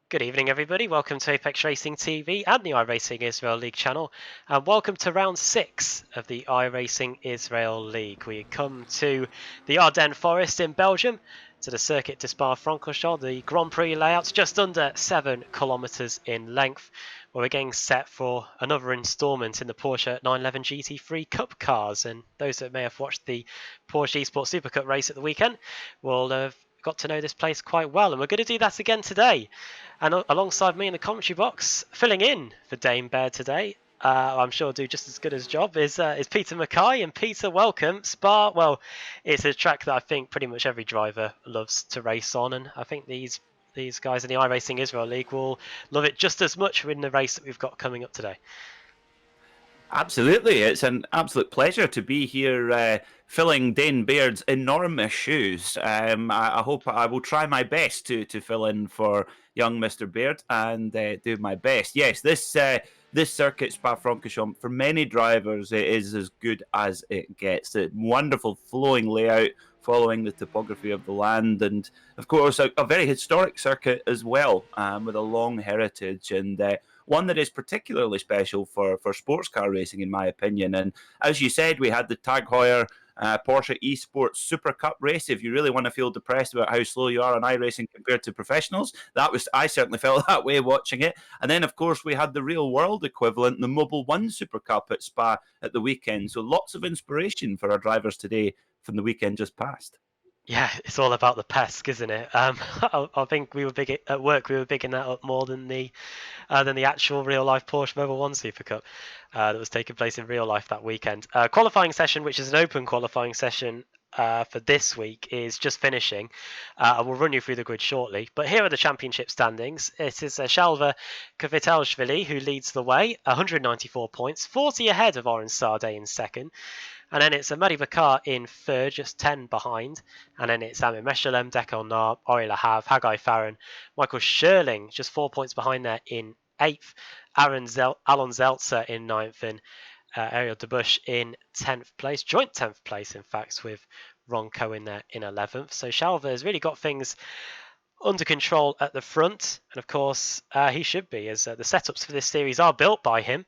Good evening, everybody. Welcome to Apex Racing TV and the iRacing Israel League channel. And welcome to round 6 of the iRacing Israel League. We come to the Ardennes Forest in Belgium, to the Circuit de Spa-Francorchamps. The Grand Prix layout's just under 7 kilometres in length, where we're getting set for another instalment in the Porsche 911 GT3 Cup cars. And those that may have watched the Porsche Esports Super Cup race at the weekend will have got to know this place quite well. And we're going to do that again today. And alongside me in the commentary box, filling in for Dame Bear today, I'm sure do just as good a job, is Peter Mackay. And Peter, welcome. Spa, well, it's a track that I think pretty much every driver loves to race on, and I think these guys in the iRacing Israel League will love it just as much in the race that we've got coming up today. Absolutely. It's an absolute pleasure to be here filling Dane Baird's enormous shoes. I hope I will try my best to fill in for young Mr. Baird and do my best. Yes, this circuit, Spa-Francorchamps, for many drivers, it is as good as it gets. A wonderful flowing layout following the topography of the land, and of course a very historic circuit as well, with a long heritage, and one that is particularly special for sports car racing, in my opinion. And as you said, we had the Tag Heuer Porsche Esports Super Cup race. If you really want to feel depressed about how slow you are on iRacing compared to professionals, I certainly felt that way watching it. And then, of course, we had the real world equivalent, the Mobil 1 Super Cup at Spa at the weekend. So lots of inspiration for our drivers today from the weekend just past. Yeah, it's all about the PESC, isn't it? I think we were big at work. We were bigging that up more than the actual real life Porsche Mobil 1 Super Cup that was taking place in real life that weekend. Qualifying session, which is an open qualifying session for this week, is just finishing. I will run you through the grid shortly. But here are the championship standings. It is Shalva Kvitelashvili who leads the way, 194 points, 40 ahead of Oren Sade in second. And then it's Madi Bakar in third, just 10 behind. And then it's Amir Meshalem, Dekel Nar, Ori Lahav, Haggai Farron, Michael Scherling, just 4 points behind there in eighth. Alon Zeltzer in ninth, and Ariel Debush in 10th place, joint 10th place, in fact, with Ron Cohen there in 11th. So Shalva has really got things under control at the front. And of course, he should be, as the setups for this series are built by him.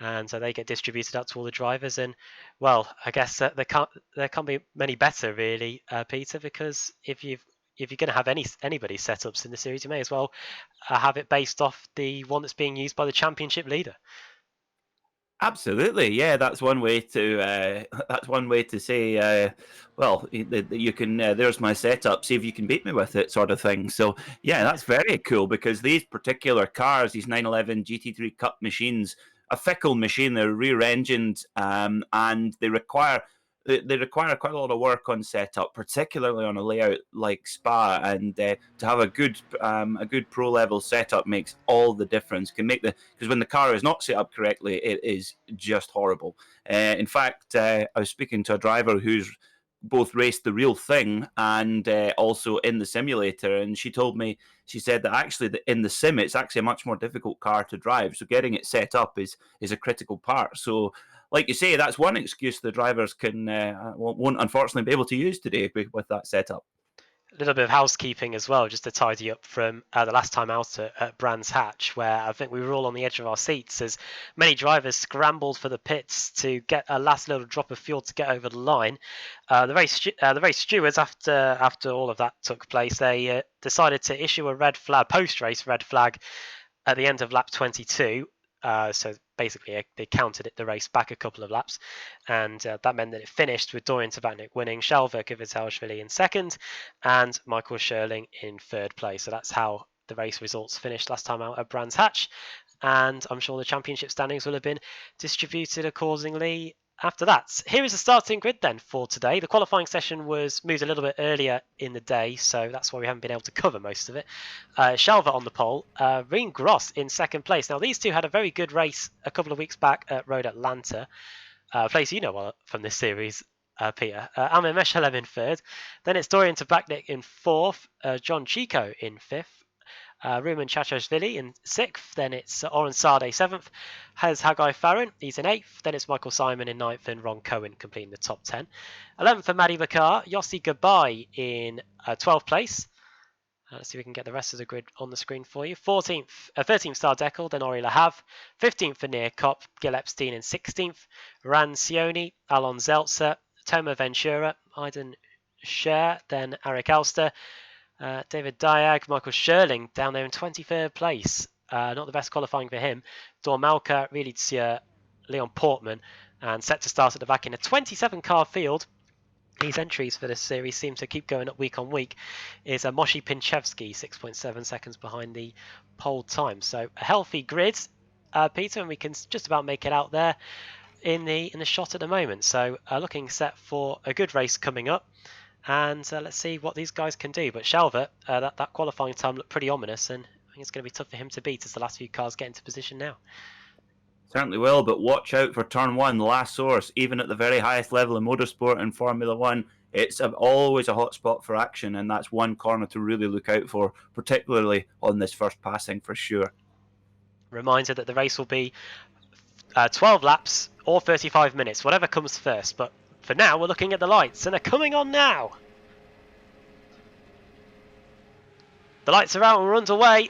And so they get distributed out to all the drivers. And well, I guess there can't be many better, really, Peter, because if you're going to have anybody's setups in the series, you may as well have it based off the one that's being used by the championship leader. Absolutely, yeah. That's one way to say. Well, you can. There's my setup. See if you can beat me with it, sort of thing. So yeah, that's very cool because these particular cars, these 911 GT3 Cup machines, a fickle machine. They're rear-engined, and they require quite a lot of work on setup, particularly on a layout like Spa. And to have a good pro level setup makes all the difference. Can make because when the car is not set up correctly, it is just horrible. In fact, I was speaking to a driver who's both raced the real thing and also in the simulator, and she said that actually in the sim it's actually a much more difficult car to drive. So getting it set up is a critical part. So like you say, that's one excuse the drivers won't unfortunately be able to use today with that setup. A little bit of housekeeping as well, just to tidy up from the last time out at Brands Hatch, where I think we were all on the edge of our seats as many drivers scrambled for the pits to get a last little drop of fuel to get over the line. The race stewards, after all of that took place, they decided to issue a red flag, post-race red flag, at the end of lap 22. So basically, they counted the race back a couple of laps, and that meant that it finished with Dorian Tabachnik winning, Shalva Kvitelashvili in second, and Michael Scherling in third place. So that's how the race results finished last time out at Brands Hatch, and I'm sure the championship standings will have been distributed accordingly after that. Here is the starting grid then for today. The qualifying session was moved a little bit earlier in the day, so that's why we haven't been able to cover most of it. Shalva on the pole, Reen Gross in second place. Now, these two had a very good race a couple of weeks back at Road Atlanta, a place you know well from this series, Peter. Amir Meshalem in third. Then it's Dorian Tabachnik in fourth, John Chico in fifth, Rumen Chachashvili in sixth. Then it's Oren Sade seventh. Has Haggai Farron, he's in eighth. Then it's Michael Simon in ninth, and Ron Cohen completing the top 10. 11th for Madi Bakar, Yossi Gabai in 12th place. Let's see if we can get the rest of the grid on the screen for you. 13th star Deckel, then Ori Lahav. 15th for Near Kopp, Gil Epstein in 16th. Ran Sioni, Alon Zeltzer, Toma Ventura, Aiden Scher, then Eric Alster. David Diag, Michael Scherling down there in 23rd place. Not the best qualifying for him. Dormalka, Rielitsia, Leon Portman, and set to start at the back in a 27-car field. These entries for this series seem to keep going up week on week. Is Moshi Pinchevsky, 6.7 seconds behind the pole time. So a healthy grid, Peter, and we can just about make it out there in the shot at the moment. So looking set for a good race coming up. And let's see what these guys can do. But Shalva, that qualifying time looked pretty ominous, and I think it's going to be tough for him to beat as the last few cars get into position now. Certainly will, but watch out for turn one, the last source. Even at the very highest level in motorsport and Formula One, it's always a hot spot for action, and that's one corner to really look out for, particularly on this first passing for sure. Reminder that the race will be 12 laps or 35 minutes, whatever comes first. But for now, we're looking at the lights, and they're coming on now. The lights are out and we're underway.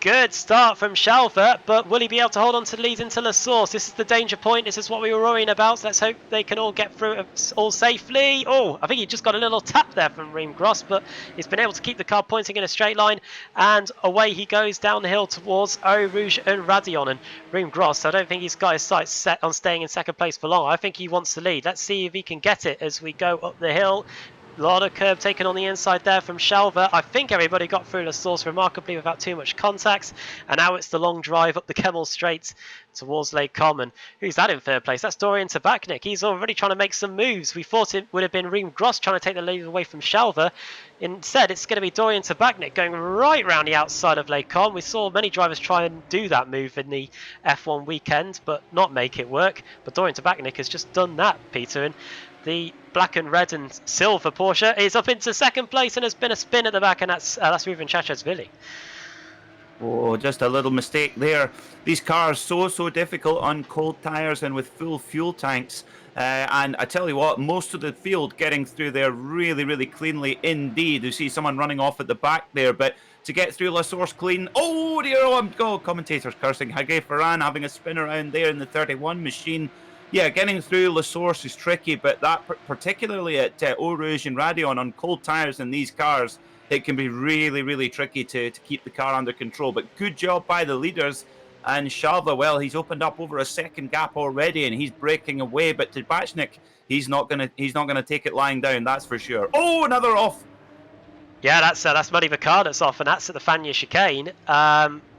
Good start from Shalva, but will he be able to hold on to the lead into La Source? This is the danger point. This is what we were worrying about. So let's hope they can all get through it all safely. Oh, I think he just got a little tap there from Reem Gross, but he's been able to keep the car pointing in a straight line, and away he goes down the hill towards Eau Rouge and Radion. And Reem Gross, I don't think he's got his sights set on staying in second place for long. I think he wants the lead. Let's see if he can get it as we go up the hill. A lot of curb taken on the inside there from Shalva. I think everybody got through the source remarkably without too much contact. And now it's the long drive up the Kemmel Straight towards Lake Common. Who's that in third place? That's Dorian Tabachnik. He's already trying to make some moves. We thought it would have been Reem Gross trying to take the lead away from Shalva. Instead, it's going to be Dorian Tabachnik going right round the outside of Lake Common. We saw many drivers try and do that move in the F1 weekend, but not make it work. But Dorian Tabachnik has just done that, Peter. And the black and red and silver Porsche is up into second place, and has been a spin at the back, and that's Ruben Chachas-Vili. Oh, just a little mistake there. These cars so difficult on cold tyres and with full fuel tanks. And I tell you what, most of the field getting through there really cleanly indeed. You see someone running off at the back there, but to get through La Source clean. Oh dear, commentators cursing. Hage Ferran having a spin around there in the 31 machine. Yeah, getting through La Source is tricky, but that particularly at Eau Rouge and Radion on cold tyres in these cars, it can be really tricky to keep the car under control. But good job by the leaders. And Shalva, well, he's opened up over a second gap already, and he's breaking away. But Tabachnik, he's not gonna take it lying down, that's for sure. Oh, another off. Yeah, that's Muddy Bakar that's off, and that's at the Fania chicane.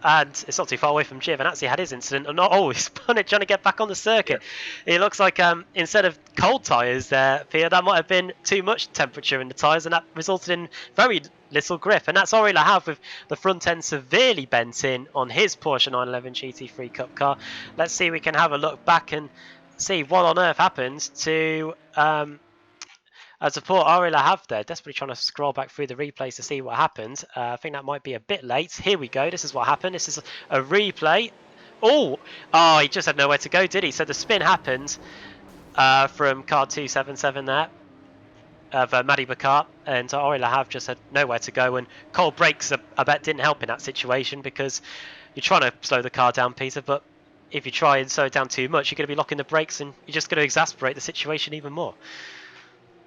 And it's not too far away from Giovinazzi had his incident. And he spun it trying to get back on the circuit. Yeah. It looks like instead of cold tyres there, Pia, that might have been too much temperature in the tyres, and that resulted in very little grip. And that's Ori Lahav with the front end severely bent in on his Porsche 911 GT3 Cup car. Let's see if we can have a look back and see what on earth happened to poor Ori Lahav there, desperately trying to scroll back through the replays to see what happened. I think that might be a bit late. Here we go. This is what happened. This is a replay. Oh, he just had nowhere to go, did he? So the spin happened from car 277 there of Madi Bakar, and Ori Lahav just had nowhere to go. And cold brakes, I bet, didn't help in that situation, because you're trying to slow the car down, Peter, but if you try and slow it down too much, you're going to be locking the brakes, and you're just going to exasperate the situation even more.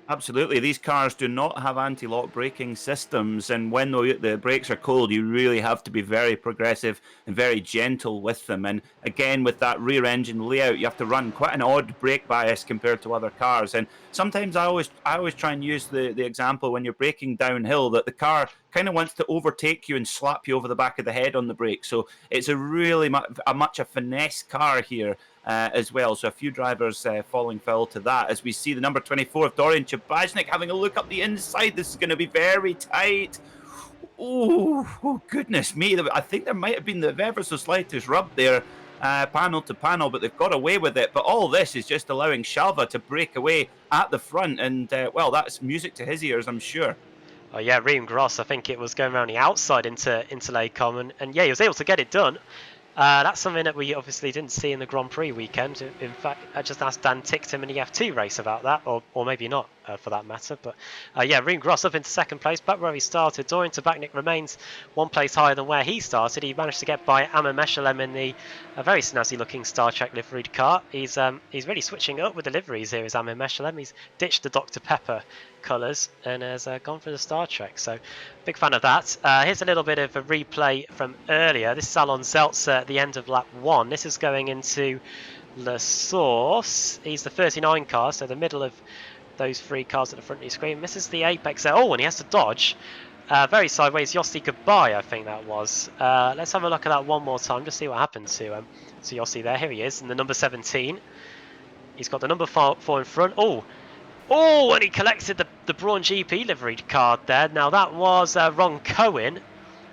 Absolutely. These cars do not have anti-lock braking systems, and when the brakes are cold, you really have to be very progressive and very gentle with them. And again, with that rear engine layout, you have to run quite an odd brake bias compared to other cars. And sometimes I always try and use the example when you're braking downhill that the car kind of wants to overtake you and slap you over the back of the head on the brake. So it's a really much a finesse car here. As well, so a few drivers falling foul to that, as we see the number 24 of Dorian Tabachnik having a look up the inside. This is going to be very tight. Oh goodness me, I think there might have been the ever so slightest rub there, panel to panel, but they've got away with it. But all this is just allowing Shalva to break away at the front, and well, that's music to his ears, I'm sure. Oh yeah, Reem Gross, I think it was going around the outside into Lake Common, and yeah, he was able to get it done. That's something that we obviously didn't see in the Grand Prix weekend. In fact, I just asked Dan Ticktum in the F2 race about that, or maybe not for that matter. But yeah, Reem Gross up into second place, back where he started. Dorian Tabachnik remains one place higher than where he started. He managed to get by Amma Meshalem in the very snazzy looking Star Trek liveried car. He's really switching up with the liveries here as Amma Meshalem. He's ditched the Dr. Pepper colours and has gone for the Star Trek. So big fan of that. Here's a little bit of a replay from earlier. This is Alon Zeltzer at the end of lap 1. This is going into La Source. He's the 39 car, so the middle of those 3 cars at the front of your screen. This is the apex there. Oh, and he has to dodge. Very sideways. Yossi goodbye, I think that was. Let's have a look at that one more time, just see what happened to Yossi there. Here he is in the number 17. He's got the number 4 in front. Oh, and he collected the Braun GP liveried card there. Now that was Ron Cohen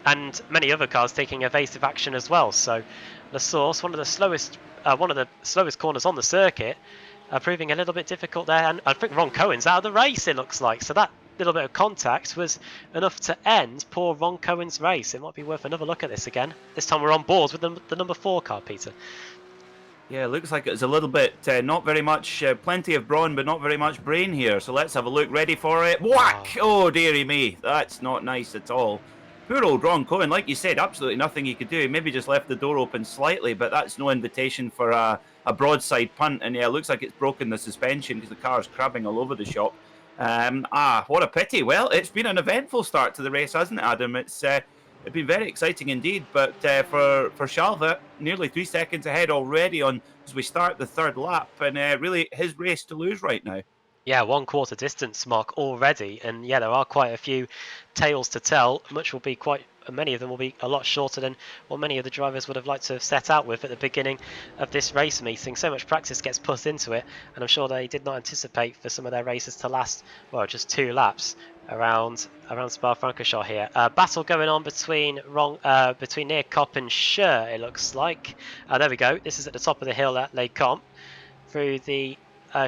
and many other cars taking evasive action as well. So La Source, one of the slowest corners on the circuit, proving a little bit difficult there. And I think Ron Cohen's out of the race, it looks like. So that little bit of contact was enough to end poor Ron Cohen's race. It might be worth another look at this again. This time we're on board with the number 4 car, Peter. Yeah, it looks like it's a little bit, not very much, plenty of brawn, but not very much brain here. So let's have a look. Ready for it. Whack! Oh, dearie me. That's not nice at all. Poor old Ron Cohen, like you said, absolutely nothing he could do. He maybe just left the door open slightly, but that's no invitation for a broadside punt. And yeah, it looks like it's broken the suspension because the car's crabbing all over the shop. What a pity. Well, it's been an eventful start to the race, hasn't it, Adam? It's been very exciting indeed, but for Shalva, nearly 3 seconds ahead already as we start the 3rd lap, and really his race to lose right now. Yeah, 1/4 distance mark already, and yeah, there are quite a few tales to tell. Many of them will be a lot shorter than what many of the drivers would have liked to have set out with at the beginning of this race meeting. So much practice gets put into it, and I'm sure they did not anticipate for some of their races to last, well, just 2 laps around Spa-Francorchamps here. Battle going on between near Cop and Scher, it looks like. There we go. This is at the top of the hill at Les Comps, through the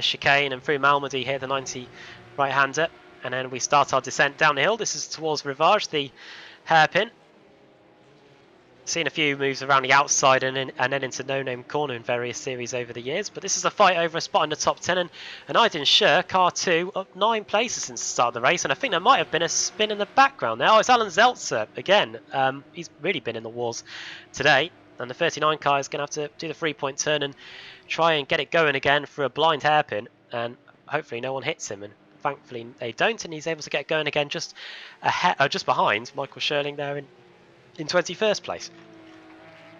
chicane and through Malmedy here, the 90 right-hander, and then we start our descent down the hill. This is towards Rivage, the hairpin. Seen a few moves around the outside and then into No Name Corner in various series over the years, but this is a fight over a spot in the top 10, and Aydin Scher, car 2, up 9 places since the start of the race, and I think there might have been a spin in the background there. Oh, it's Alan Zeltzer again. He's really been in the wars today, and the 39 car is going to have to do the 3-point turn and try and get it going again for a blind hairpin, and hopefully no one hits him, and thankfully they don't, and he's able to get going again just behind Michael Scherling there in 21st place.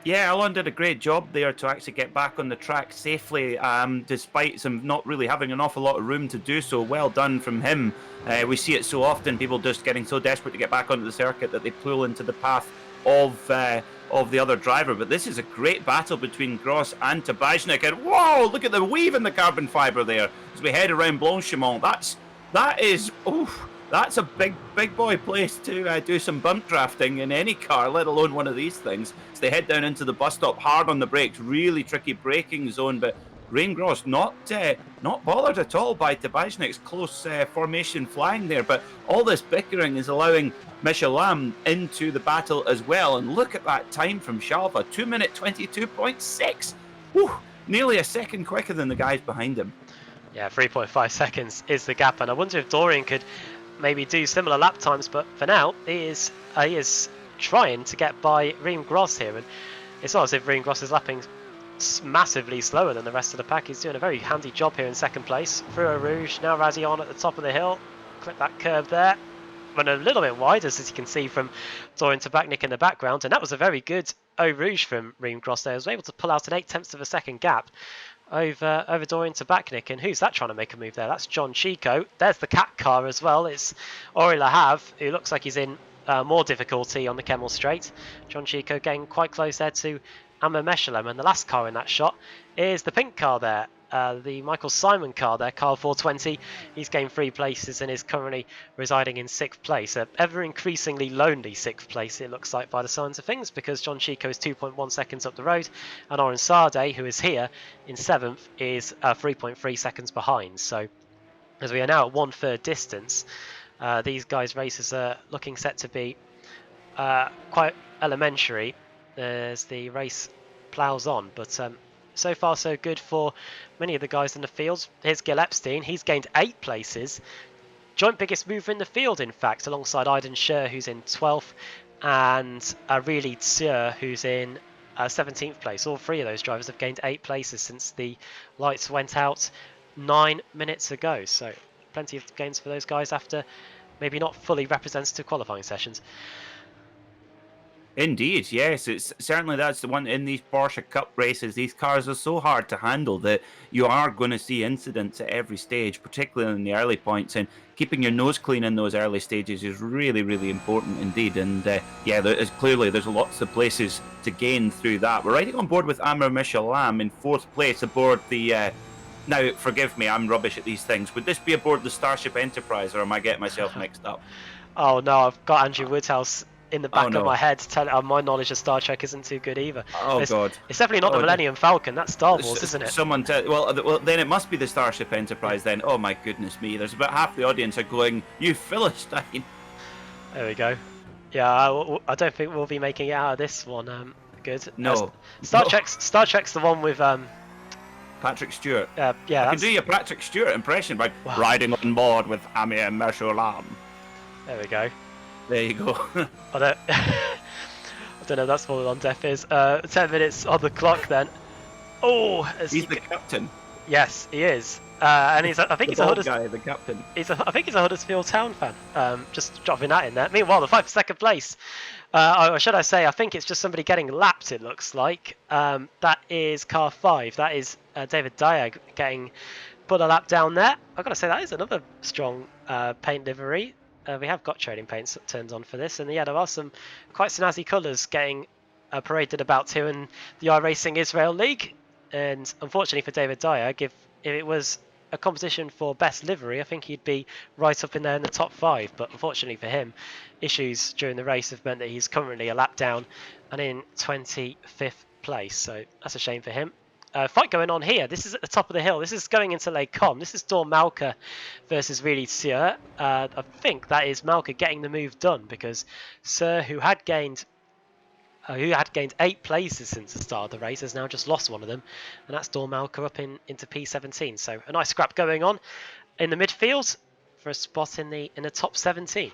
Yeah, Alan did a great job there to actually get back on the track safely, despite some not really having an awful lot of room to do so. Well done from him. We see it so often, people just getting so desperate to get back onto the circuit that they pull into the path of the other driver. But this is a great battle between Gross and Tabachnik, and whoa, look at the weave in the carbon fibre there as we head around Blanchimont. That's a big boy place to do some bump drafting in any car, let alone one of these things. So they head down into the bus stop, hard on the brakes, really tricky braking zone, but Rain Gross not bothered at all by Tabachnik's close formation flying there, but all this bickering is allowing Michelin into the battle as well. And look at that time from Shalva, 2 minute 22.6. Whew, nearly a second quicker than the guys behind him. Yeah, 3.5 seconds is the gap, and I wonder if Dorian could maybe do similar lap times, but for now he is trying to get by Reem Gross here, and it's not as if Reem Gross is lapping massively slower than the rest of the pack. He's doing a very handy job here in second place through Eau Rouge. Now Razzie on at the top of the hill, clip that curb there, run a little bit wide as you can see from Dorian Tabachnik in the background, and that was a very good Eau Rouge from Reem Gross there. He was able to pull out an 0.8 of a second gap over Dorian Tabachnik, and who's that trying to make a move there? That's John Chico. There's the cat car as well. It's Ori Lahav, who looks like he's in more difficulty on the Kemmel Straight. John Chico getting quite close there to Amma Meshalem, and the last car in that shot is the pink car there, the Michael Simon car there, car 420. He's gained 3 places and is currently residing in 6th place. Ever increasingly lonely 6th place, it looks like, by the signs of things, because John Chico is 2.1 seconds up the road, and Oren Sade, who is here in 7th, is 3.3 seconds behind. So as we are now at 1/3 distance, these guys' races are looking set to be quite elementary. There's the race ploughs on. But so far so good for many of the guys in the field. Here's Gil Epstein. He's gained 8 places. Joint biggest mover in the field, in fact, alongside Aiden Scher, who's in 12th, and really Tsier, who's in 17th place. All 3 of those drivers have gained 8 places since the lights went out 9 minutes ago. So plenty of gains for those guys after maybe not fully representative qualifying sessions. Indeed, yes. It's certainly that's the one in these Porsche Cup races. These cars are so hard to handle that you are going to see incidents at every stage, particularly in the early points. And keeping your nose clean in those early stages is really, really important indeed. And yeah, there's lots of places to gain through that. We're riding on board with Amr Mishalam in 4th place aboard the. Now, forgive me, I'm rubbish at these things. Would this be aboard the Starship Enterprise, or am I getting myself mixed up? Oh no, I've got Andrew Woodhouse in the back of my head. My knowledge of Star Trek isn't too good either. Oh God! It's definitely not the Millennium Falcon. That's Star Wars, isn't it? Well, then it must be the Starship Enterprise. Then, oh my goodness me! There's about half the audience are going, "You Philistine!" There we go. Yeah, I don't think we'll be making it out of this one. Good. No. Star Trek's the one with Patrick Stewart. Yeah, I can do your Patrick Stewart impression by riding on board with Amir Meshulam. There we go. There you go. I don't know if that's falling on deaf ears. 10 minutes on the clock then. Oh, he's the captain. Yes, he is. And I think he's a the captain. I think he's a Huddersfield Town fan. Just dropping that in there. Meanwhile, the fight for second place. Or should I say, I think it's just somebody getting lapped, it looks like. That is car 5. That is David Dyer getting put a lap down there. I've got to say, that is another strong paint livery. We have got trading paints turned on for this. And yeah, there are some quite snazzy colours getting paraded about too in the iRacing Israel League. And unfortunately for David Dyer, if it was a competition for best livery, I think he'd be right up in there in the top 5. But unfortunately for him, issues during the race have meant that he's currently a lap down and in 25th place. So that's a shame for him. Fight going on here. This is at the top of the hill. This is going into Lake Com. This is Dawn Malka versus really Tsier. I think that is Malka getting the move done because Sir, who had gained 8 places since the start of the race, has now just lost one of them, and that's Dawn Malka up into P17. So a nice scrap going on in the midfield for a spot in the top 17.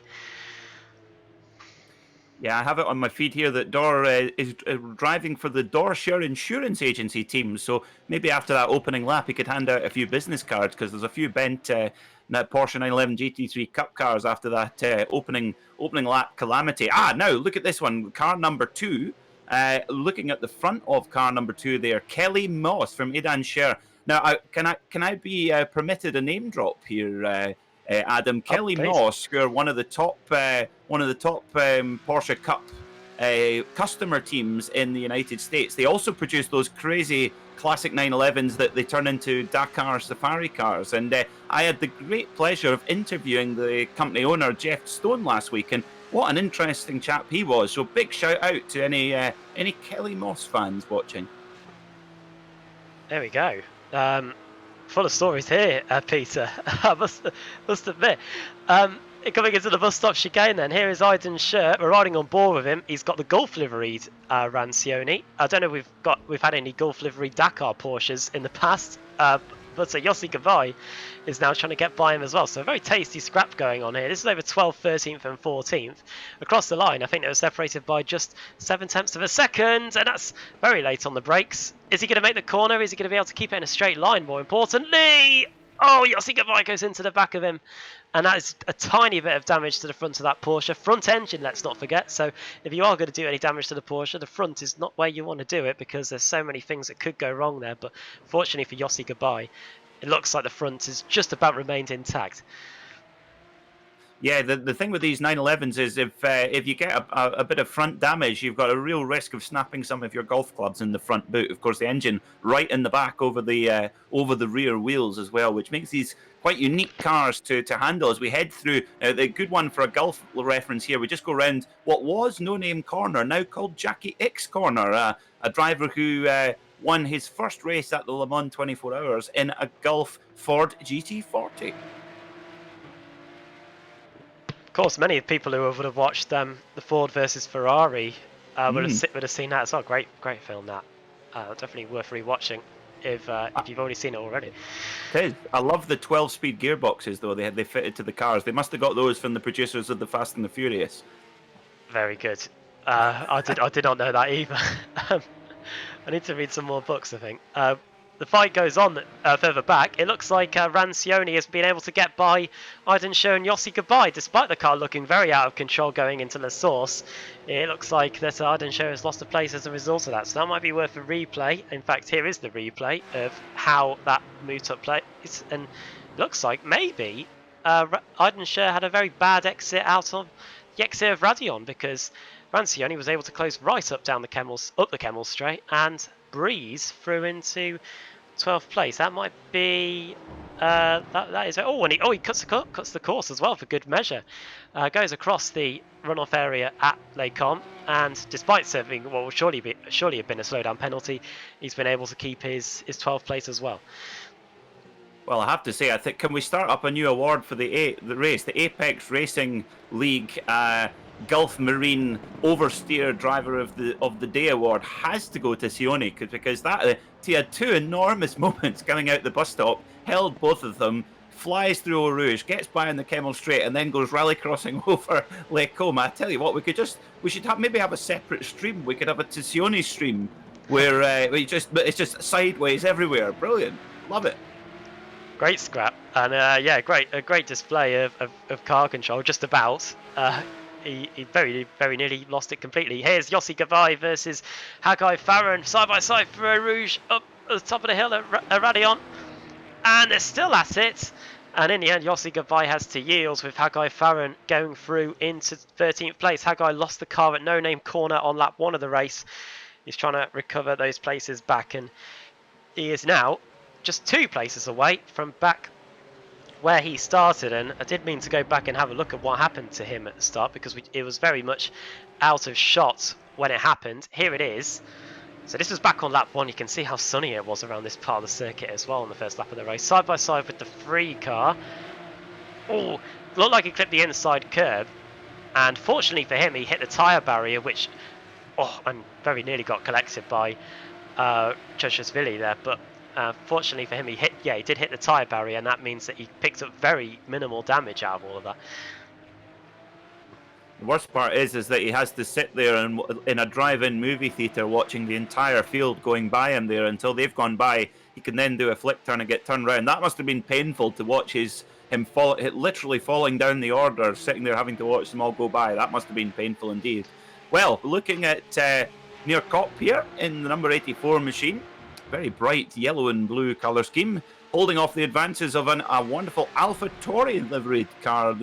Yeah, I have it on my feed here that Dor is driving for the Dorshire Insurance Agency team. So maybe after that opening lap, he could hand out a few business cards because there's a few bent Porsche 911 GT3 Cup cars after that opening lap calamity. Now look at this one, car number 2. Looking at the front of car number 2 there, Kelly Moss from Aidan Scher. Now, can I be permitted a name drop here? Adam, Kelly Moss, who are one of the top Porsche Cup customer teams in the United States. They also produce those crazy classic 911s that they turn into Dakar safari cars. And I had the great pleasure of interviewing the company owner, Jeff Stone, last week. And what an interesting chap he was. So big shout out to any Kelly Moss fans watching. There we go. Full of stories here, Peter. I must admit. Coming into the bus stop chicane then, here is Aiden Scher. We're riding on board with him. He's got the Gulf liveried Rancioni. I don't know if we've had any Gulf liveried Dakar Porsches in the past, but Yossi Gavai is now trying to get by him as well. So a very tasty scrap going on here. This is over 12th, 13th and 14th. Across the line, I think they were separated by just 0.7 of a second, and that's very late on the brakes. Is he going to make the corner? Is he going to be able to keep it in a straight line, more importantly? Oh, Yossi Gavai goes into the back of him. And that is a tiny bit of damage to the front of that Porsche. Front engine, let's not forget. So if you are going to do any damage to the Porsche, the front is not where you want to do it because there's so many things that could go wrong there. But fortunately for Yossi Gavai, it looks like the front has just about remained intact. Yeah, the thing with these 911s is if you get a bit of front damage, you've got a real risk of snapping some of your golf clubs in the front boot. Of course, the engine right in the back over the rear wheels as well, which makes these quite unique cars to handle as we head through. The good one for a golf reference here, we just go around what was No Name Corner, now called Jackie X Corner, a driver who won his first race at the Le Mans 24 Hours in a Gulf Ford GT40. Of course, many people who would have watched the Ford versus Ferrari would have seen that as well. Great film that. Definitely worth rewatching if you've already seen it already. It is. I love the 12-speed gearboxes though they fitted to the cars. They must have got those from the producers of the Fast and the Furious. Very good. I did not know that either. I need to read some more books, I think. The fight goes on further back. It looks like Rancioni has been able to get by Aidenshow and Yossi Goodbye, despite the car looking very out of control going into the source. It looks like that Aidenshow has lost a place as a result of that, so that might be worth a replay. In fact, here is the replay of how that took place, and it looks like maybe Aidenshow had a very bad exit out of the exit of Radion, because Rancioni was able to close right up the Kemmel straight and breeze through into 12th place. That might be that is and he cuts the course as well for good measure. Goes across the runoff area at Les Combes, and despite serving what will surely have been a slowdown penalty, he's been able to keep his 12th place as well. Well, I have to say, I think, can we start up a new award for the race, the Apex Racing League Gulf Marine Oversteer Driver of the Day award has to go to Sione, because that he had two enormous moments coming out the bus stop, held both of them, flies through Eau Rouge, gets by on the Kemmel Straight, and then goes rallycrossing over Les Combes. I tell you what, we should maybe have a separate stream. We could have a Sione stream where it's just sideways everywhere. Brilliant, love it. Great scrap, and a great display of car control. Just about. He very, very nearly lost it completely. Here's Yossi Gavai versus Haggai Farron, side by side for Eau Rouge up at the top of the hill at Radion, and they're still at it. And in the end, Yossi Gavai has to yield, with Haggai Farron going through into 13th place. Haggai lost the car at No Name Corner on lap 1 of the race. He's trying to recover those places back, and he is now just 2 places away from back where he started. And I did mean to go back and have a look at what happened to him at the start, because it was very much out of shot when it happened. Here it is. So this was back on lap 1. You can see how sunny it was around this part of the circuit as well on the first lap of the race. Side by side with the free car. Oh, looked like he clipped the inside curb, and fortunately for him, he hit the tyre barrier, which and very nearly got collected by Cheshashvili there. But fortunately for him, he did hit the tyre barrier, and that means that he picked up very minimal damage out of all of that. The worst part is that he has to sit there in a drive-in movie theatre watching the entire field going by him there until they've gone by. He can then do a flick turn and get turned round. That must have been painful to watch him literally falling down the order, sitting there having to watch them all go by. That must have been painful indeed. Well, looking at near Cop here in the number 84 machine, very bright yellow and blue colour scheme, holding off the advances of a wonderful Alpha Tauri liveried car.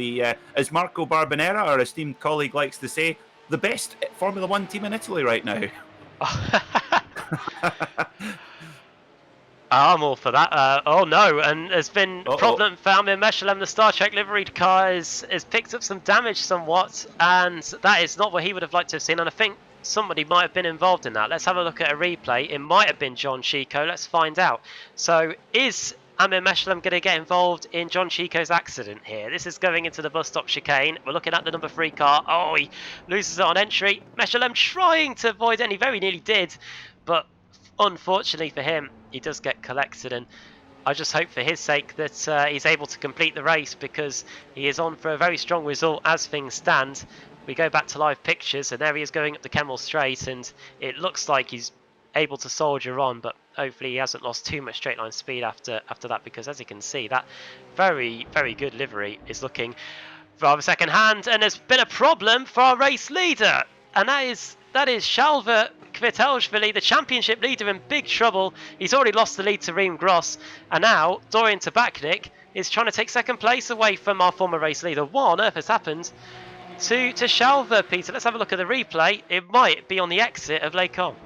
As Marco Barbonera, our esteemed colleague, likes to say, the best Formula 1 team in Italy right now. I'm all for that. And there's been a problem found in Mechelem. The Star Trek liveried car has picked up some damage somewhat, and that is not what he would have liked to have seen. And I think somebody might have been involved in that. Let's have a look at a replay. It might have been John Chico. Let's find out. So is Amir Mechelem going to get involved in John Chico's accident here? This is going into the bus stop chicane. We're looking at the number 3 car. Oh, he loses it on entry. Mechelem trying to avoid it, and he very nearly did. But unfortunately for him, he does get collected. And I just hope for his sake that he's able to complete the race, because he is on for a very strong result as things stand. We go back to live pictures, and there he is going up the Kemmel Straight, and it looks like he's able to soldier on, but hopefully he hasn't lost too much straight line speed after that, because as you can see, that very, very good livery is looking rather second hand, and there's been a problem for our race leader, and that is Shalva Kvitelshvili, the championship leader, in big trouble. He's already lost the lead to Reem Gross, and now Dorian Tabachnik is trying to take second place away from our former race leader. What on earth has happened to Shalva, Peter? Let's have a look at the replay. It might be on the exit of Les Combes.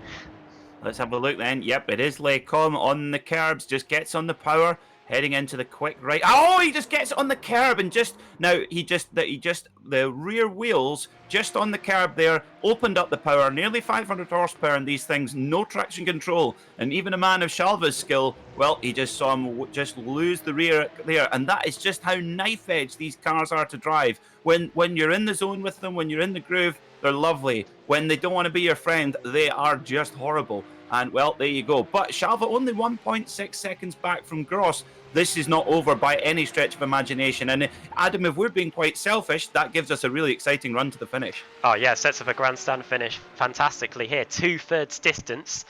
Let's have a look then. Yep, it is Les Combes on the curbs. Just gets on the power, heading into the quick right. Oh, he just gets on the curb, and the rear wheels just on the curb there opened up the power. Nearly 500 horsepower in these things, no traction control, and even a man of Shalva's skill, well, he just saw him just lose the rear there, and that is just how knife edge these cars are to drive. When you're in the zone with them, when you're in the groove, they're lovely. When they don't want to be your friend, they are just horrible. And, well, there you go. But Shalva only 1.6 seconds back from Gross. This is not over by any stretch of imagination. And, Adam, if we're being quite selfish, that gives us a really exciting run to the finish. Oh, yeah, sets up a grandstand finish fantastically here. 2/3 distance.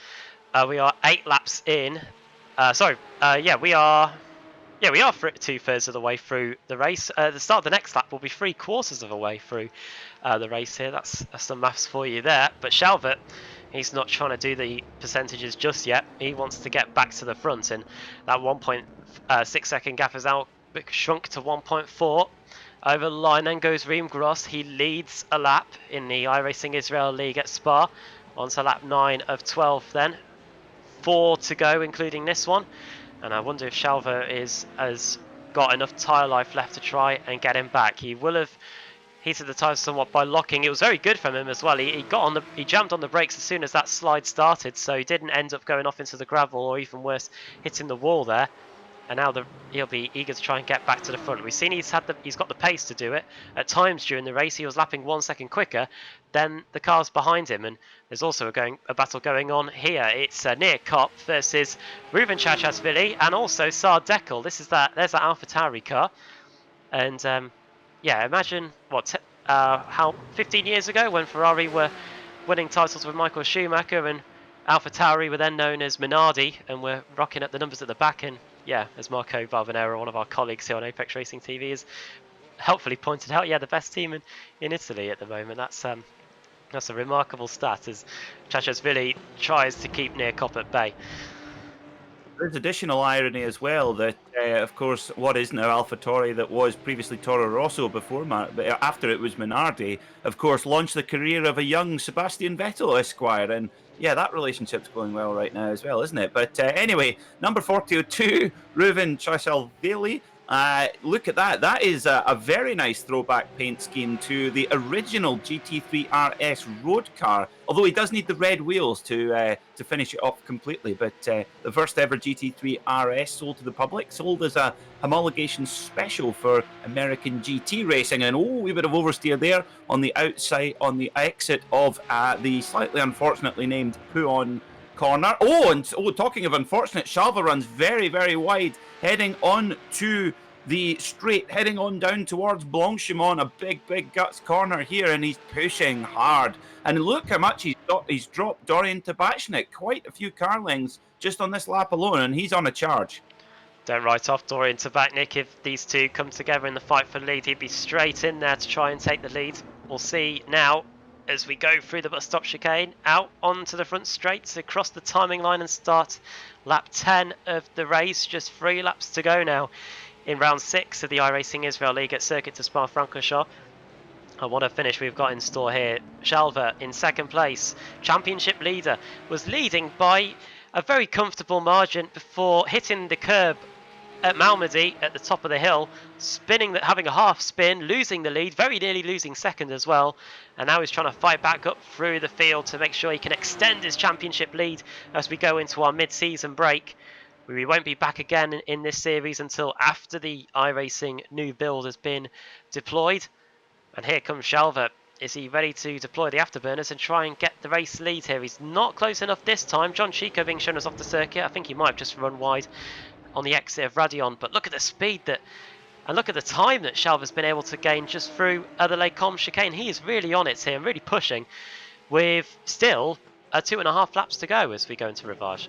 We are 8 laps in. We are 2/3 of the way through the race. The start of the next lap will be 3/4 of the way through the race here. That's some maths for you there. But Shalva, he's not trying to do the percentages just yet. He wants to get back to the front, and that 1.6 second gap is now shrunk to 1.4. Over the line then goes Reem Gross. He leads a lap in the iRacing Israel League at Spa. On to lap 9 of 12 then. 4 to go, including this one. And I wonder if Shalva has got enough tyre life left to try and get him back. He will have heated the tyres somewhat by locking. It was very good from him as well. He jammed on the brakes as soon as that slide started, so he didn't end up going off into the gravel, or even worse, hitting the wall there. And now he'll be eager to try and get back to the front. We've seen he's got the pace to do it. At times during the race, he was lapping 1 second quicker than the cars behind him. And there's also a battle going on here. It's Nir Kopp versus Ruben Chachashvili and also Saad Dekel. There's that AlphaTauri car. And imagine how 15 years ago when Ferrari were winning titles with Michael Schumacher and AlphaTauri were then known as Minardi and were rocking up the numbers at the back. And yeah, as Marco Valvanera, one of our colleagues here on Apex Racing TV, has helpfully pointed out, the best team in Italy at the moment. That's a remarkable stat as Chachashvili tries to keep Nir Kopp at bay. There's additional irony as well that, of course, what is now AlphaTauri that was previously Toro Rosso after it was Minardi, of course, launched the career of a young Sebastian Vettel Esquire. And yeah, that relationship's going well right now as well, isn't it? But anyway, number 42, Ruben Chachashvili. Look at that. That is a very nice throwback paint scheme to the original GT3 RS road car. Although he does need the red wheels to finish it off completely. But the first ever GT3 RS sold to the public, sold as a homologation special for American GT racing. And we would have oversteered there on the outside, on the exit of the slightly unfortunately named Puon corner. Talking of unfortunate, Shalva runs very, very wide, heading on to the straight, heading on down towards Blanchimont, a big guts corner here, and he's pushing hard. And look how much he's dropped Dorian Tabachnik, quite a few car lengths just on this lap alone, and he's on a charge. Don't write off Dorian Tabachnik. If these two come together in the fight for the lead, he'd be straight in there to try and take the lead. We'll see now as we go through the bus stop chicane, out onto the front straights, across the timing line and start lap 10 of the race. Just 3 laps to go now in round 6 of the iRacing Israel League at Circuit de Spa-Francorchamps. And what a finish we've got in store here. Shalva in second place, championship leader, was leading by a very comfortable margin before hitting the curb at Malmedy at the top of the hill, having a half spin, losing the lead, very nearly losing second as well. And now he's trying to fight back up through the field to make sure he can extend his championship lead as we go into our mid-season break. We won't be back again in this series until after the iRacing new build has been deployed. And here comes Shalva. Is he ready to deploy the afterburners and try and get the race lead here? He's not close enough this time. John Chico being shown us off the circuit. I think he might have just run wide on the exit of Radion. But look at the speed and look at the time that Shalva's been able to gain just through the Les Combes chicane. He is really on it here, really pushing, with still 2.5 laps to go as we go into Rivage.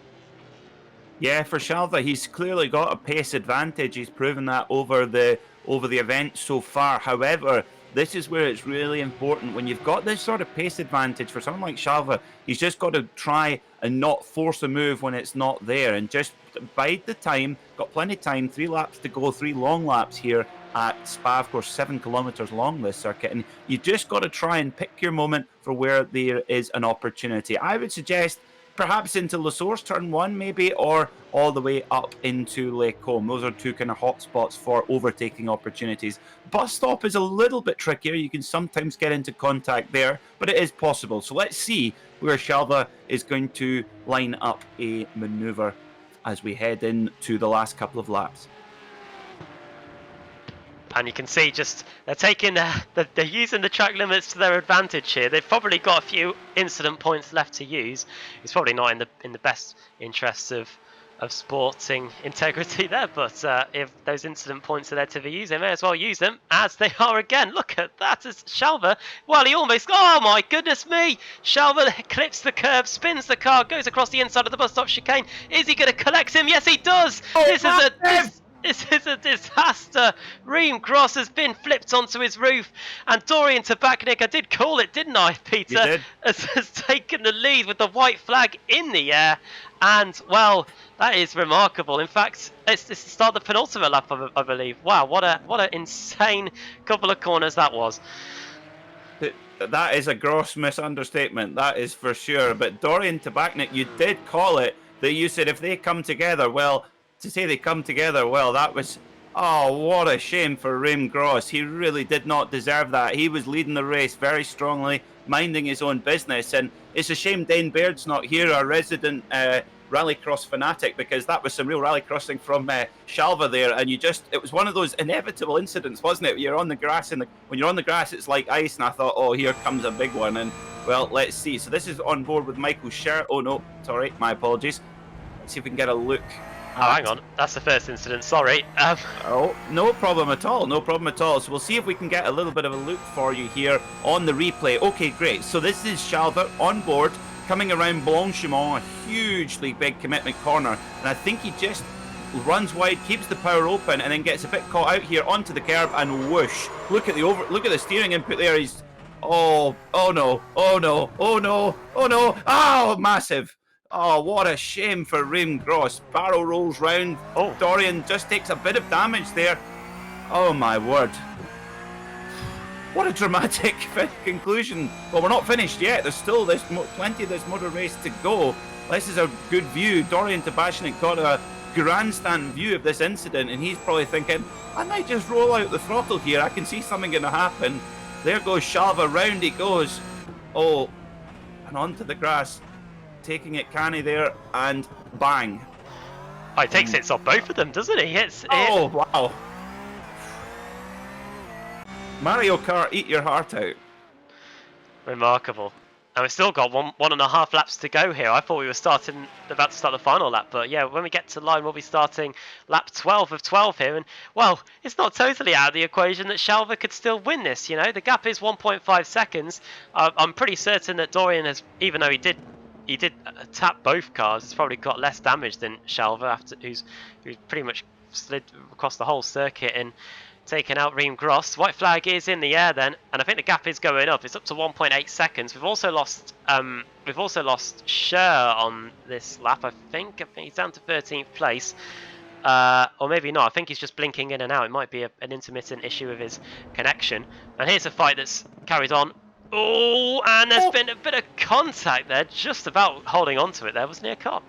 Yeah, for Shalva, he's clearly got a pace advantage. He's proven that over the event so far. However, this is where it's really important. When you've got this sort of pace advantage, for someone like Shalva, he's just got to try and not force a move when it's not there, and just bide the time. Got plenty of time, 3 laps to go, 3 long laps here at Spa, of course, 7 kilometers long, this circuit, and you just got to try and pick your moment for where there is an opportunity. I would suggest perhaps into La Source turn 1 maybe, or all the way up into Les Combes. Those are 2 kind of hot spots for overtaking opportunities. Bus stop is a little bit trickier. You can sometimes get into contact there, but it is possible. So let's see where Shalva is going to line up a manoeuvre as we head into the last couple of laps. And you can see just they're taking they're using the track limits to their advantage here. They've probably got a few incident points left to use. It's probably not in the best interests of sporting integrity there, but if those incident points are there to be used, they may as well use them, as they are again. Look at that, as Shalva, well, he almost, oh my goodness me, Shalva clips the curb, spins the car, goes across the inside of the bus stop chicane. Is he going to collect him? Yes, he does. This is a disaster. Ream Gross has been flipped onto his roof, and Dorian Tabachnik, I did call it, didn't I, Peter? You did. Has taken the lead with the white flag in the air, and well, that is remarkable. In fact, it's the start of the penultimate lap, I believe. Wow, what an insane couple of corners that was. That is a gross misunderstatement, that is for sure. But Dorian Tabachnik, you did call it, that you said if they come together, well, to say they come together, well, that was, oh, what a shame for Ream Gross. He really did not deserve that. He was leading the race very strongly, minding his own business. And it's a shame Dane Baird's not here, our resident rallycross fanatic, because that was some real rallycrossing from Shalva there. And it was one of those inevitable incidents, wasn't it? You're on the grass, and when you're on the grass, it's like ice. And I thought, oh, here comes a big one. And well, let's see. So this is on board with Michael Scher. Oh, no, sorry, my apologies. Let's see if we can get a look. Oh, hang on. That's the first incident. Sorry. Oh, no problem at all. No problem at all. So we'll see if we can get a little bit of a look for you here on the replay. Okay, great. So this is Shalva on board, coming around Blanchimont, a hugely big commitment corner. And I think he just runs wide, keeps the power open, and then gets a bit caught out here onto the curb, and whoosh. Look at the steering input there. He's, oh no, oh no, oh no, oh no. Oh, massive. Oh, what a shame for Ream Gross. Barrel rolls round. Oh, Dorian just takes a bit of damage there. Oh, my word. What a dramatic conclusion. Well, we're not finished yet. There's still plenty of this motor race to go. This is a good view. Dorian Tabachnik got a grandstand view of this incident, and he's probably thinking, I might just roll out the throttle here. I can see something going to happen. There goes Shalva. Round he goes. Oh, and onto the grass. Taking it canny there, and bang. Oh, he takes hits off both of them, doesn't he? Oh, wow. Mario Kart, eat your heart out. Remarkable. And we've still got one and a half laps to go here. I thought we were about to start the final lap, but yeah, when we get to line, we'll be starting lap 12 of 12 here. And well, it's not totally out of the equation that Shalva could still win this. You know, the gap is 1.5 seconds. I'm pretty certain that Dorian has, even though he did tap both cars, he's probably got less damage than Shalva, who's pretty much slid across the whole circuit and taken out Ream Gross. White flag is in the air then, and I think the gap is going up. It's up to 1.8 seconds. We've also lost Scher on this lap. I think he's down to 13th place. Or maybe not. I think he's just blinking in and out. It might be an intermittent issue with his connection. And here's a fight that's carried on. Oh, and there's been a bit of contact there, just about holding on to it there, wasn't he, a cop?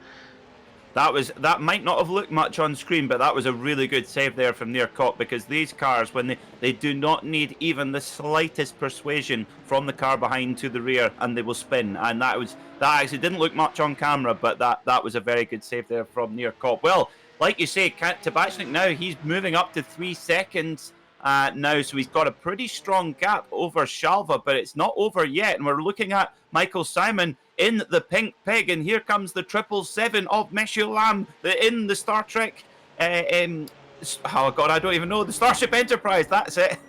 That might not have looked much on screen, but that was a really good save there from Near Cop, because these cars, when they do not need even the slightest persuasion from the car behind to the rear, and they will spin. And that actually didn't look much on camera, but that was a very good save there from Near Cop. Well, like you say, Tabachnik now, he's moving up to 3 seconds now, so he's got a pretty strong gap over Shalva, but it's not over yet. And we're looking at Michael Simon in the pink pig, and here comes the 777 of Monsieur Lamb, in the Star Trek, oh God, I don't even know, the Starship Enterprise, that's it.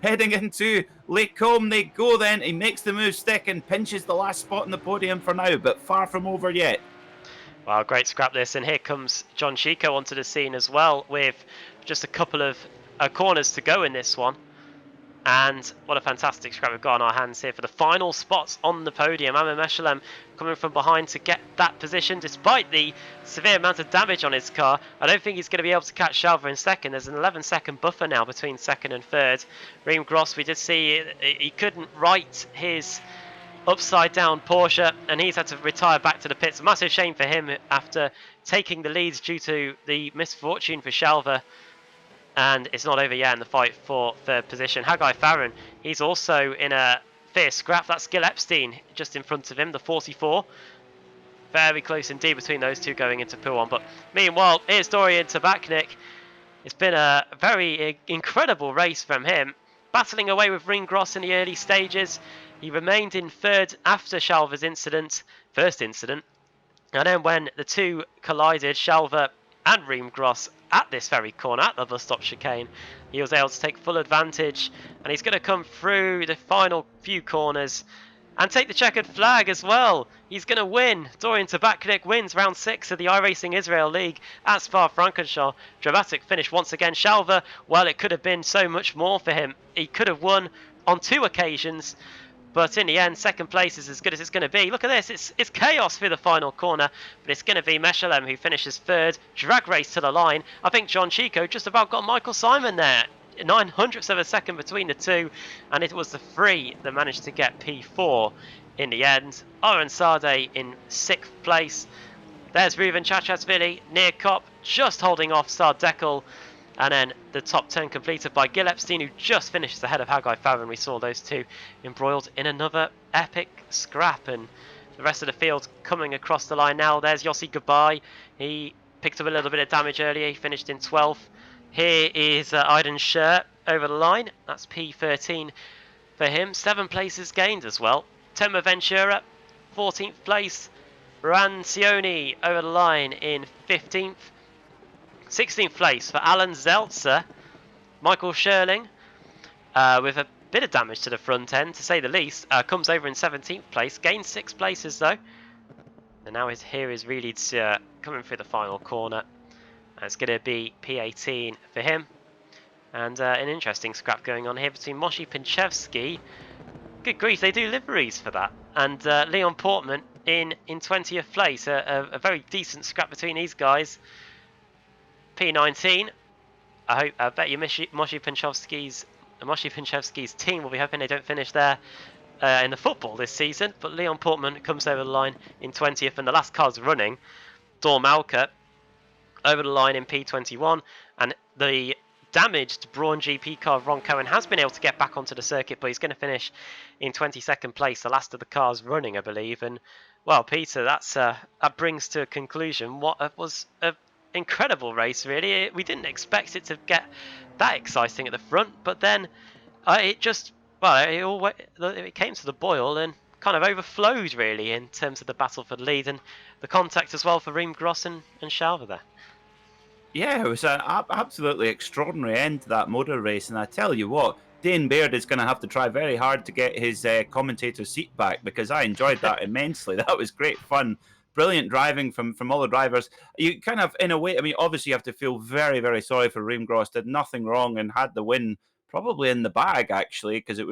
Heading into Lake Combe they go then. He makes the move stick and pinches the last spot on the podium for now, but far from over yet. Wow, great scrap this, and here comes John Chico onto the scene as well, with just a couple of corners to go in this one. And what a fantastic scrap we've got on our hands here for the final spots on the podium. Amir Meshalem coming from behind to get that position despite the severe amount of damage on his car. I don't think he's going to be able to catch Shalva in second. There's an 11-second buffer now between second and third. Ream Gross, we did see he couldn't right his upside down Porsche, and he's had to retire back to the pits. A massive shame for him after taking the leads due to the misfortune for Shalva. And it's not over yet in the fight for third position. Haggai Farron, he's also in a fierce scrap. That's Gil Epstein just in front of him, the 44. Very close indeed between those two going into Pool 1. But meanwhile, here's Dorian Tabachnik. It's been a very incredible race from him, battling away with Ringgross in the early stages. He remained in third after Shalva's first incident, and then when the two collided, Shalva and Ringgross at this very corner, at the bus stop chicane, he was able to take full advantage, and he's going to come through the final few corners and take the checkered flag as well. He's going to win. Dorian Tabachnik wins round 6 of the iRacing Israel League at Spa-Francorchamps. Dramatic finish once again. Shalva, well, it could have been so much more for him. He could have won on 2 occasions, but in the end, second place is as good as it's going to be. Look at this. It's chaos through the final corner, but it's going to be Mechalem who finishes third. Drag race to the line. I think John Chico just about got Michael Simon there. 900ths of a second between the two, and it was the three that managed to get P4 in the end. Oren Sade in 6th place. There's Ruven Chachasvili near Cop, just holding off Sardekel. And then the top 10 completed by Gil Epstein, who just finishes ahead of Haggai Farron. We saw those two embroiled in another epic scrap, and the rest of the field coming across the line now. There's Yossi Gabai. He picked up a little bit of damage earlier. He finished in 12th. Here is Aiden Scher over the line. That's P13 for him. 7 places gained as well. Tema Ventura, 14th place. Rancioni over the line in 15th. 16th place for Alan Zeltzer. Michael Sherling, with a bit of damage to the front end, to say the least, comes over in 17th place. Gains 6 places though. And now here is really coming through the final corner. It's going to be P18 for him. And an interesting scrap going on here between Moshi Pinchevsky. Good grief, they do liveries for that. And Leon Portman in 20th place. A very decent scrap between these guys. P19. I bet you Moshi Pinchevsky's team will be hoping they don't finish there in the football this season. But Leon Portman comes over the line in 20th, and the last car's running, Dor Malka, over the line in P21, and the damaged Braun GP car Ron Cohen has been able to get back onto the circuit, but he's going to finish in 22nd place, the last of the cars running, I believe. And well, Peter, that brings to a conclusion what was an incredible race, really. We didn't expect it to get that exciting at the front, but then it came to the boil and kind of overflowed, really, in terms of the battle for the lead and the contact as well for Reem Gross and Shalva there. Yeah, it was an absolutely extraordinary end to that motor race. And I tell you what, Dane Baird is going to have to try very hard to get his commentator seat back, because I enjoyed that immensely. That was great fun. Brilliant driving from all the drivers. You kind of, in a way, I mean, obviously you have to feel very, very sorry for Reem Gross. Did nothing wrong and had the win probably in the bag, actually, because he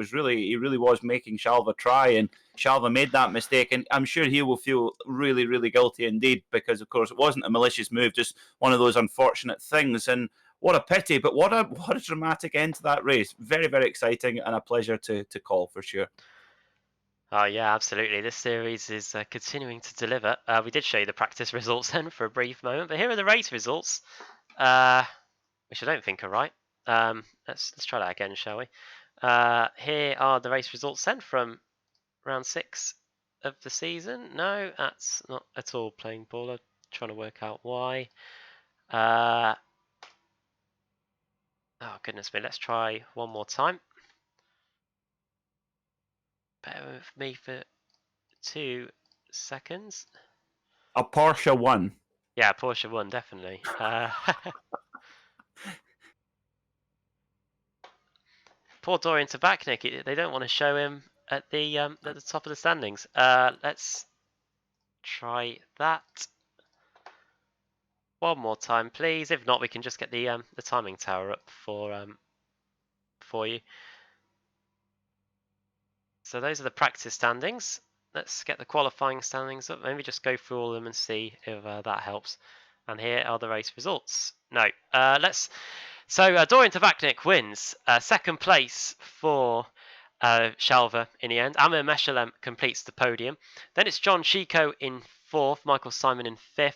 really was making Shalva try, and Shalva made that mistake, and I'm sure he will feel really, really guilty indeed, because of course it wasn't a malicious move, just one of those unfortunate things. And what a pity, but what a dramatic end to that race. Very, very exciting and a pleasure to call for sure. Oh yeah, absolutely. This series is continuing to deliver. We did show you the practice results then for a brief moment, but here are the race results, which I don't think are right. Let's try that again, shall we? Here are the race results then from round 6 of the season. No, that's not at all playing ball. I'm trying to work out why. Oh goodness me, let's try one more time. Bear with me for 2 seconds. A Porsche won. Yeah, Porsche won, definitely. Poor Dorian Tabachnik, they don't want to show him at the top of the standings. Let's try that one more time, please. If not, we can just get the timing tower up for you. So those are the practice standings. Let's get the qualifying standings up. Maybe just go through all of them and see if that helps. And here are the race results. No, So Dorian Tabachnik wins. Second place for Shalva in the end. Amir Mechalem completes the podium. Then it's John Chico in 4th, Michael Simon in 5th,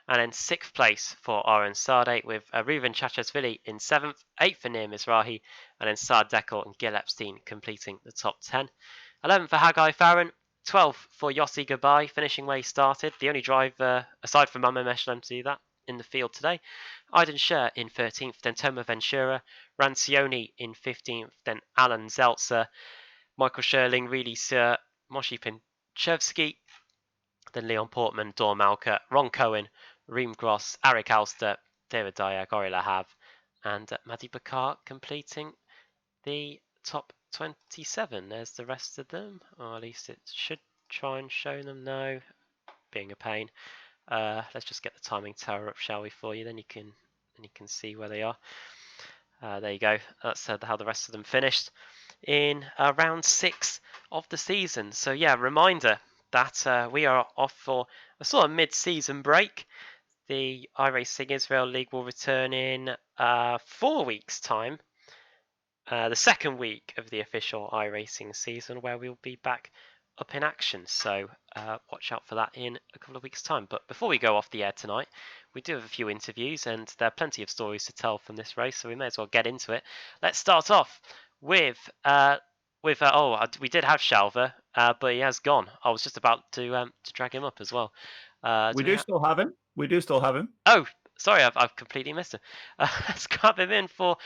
and then 6th place for Oren Sade, with Ruven Chachasvili in 7th, 8th for Nir Mizrahi, and then Saad Dekel and Gil Epstein completing the top 10. 11th for Haggai Farron, 12th for Yossi Gabai, finishing where he started. The only driver, aside from Amir Mechalem, to do that. in the field today. Aiden Scher in 13th, then Toma Ventura, Rancioni in 15th, then Alan Zeltzer, Michael Scherling, Reedy Sir, Moshi Pinchevsky, then Leon Portman, Dor Malka, Ron Cohen, Reem Gross, Arik Alster, David Dyer, Gori Lahav, and Madi Bakar completing the top 27. There's the rest of them, or at least it should try and show them. No, being a pain. Let's just get the timing tower up, shall we, for you? Then you can see where they are. There you go. That's how the rest of them finished in round 6 of the season. So yeah, reminder that we are off for a sort of mid-season break. The iRacing Israel League will return in 4 weeks' time. The second week of the official iRacing season, where we'll be back up in action. So watch out for that in a couple of weeks' time. But before we go off the air tonight, we do have a few interviews, and there are plenty of stories to tell from this race, so we may as well get into it. Let's start off with we did have Shalva, but he has gone. I was just about to drag him up as well. We do still have him. We do still have him. Oh, sorry, I've completely missed him. Let's grab him in for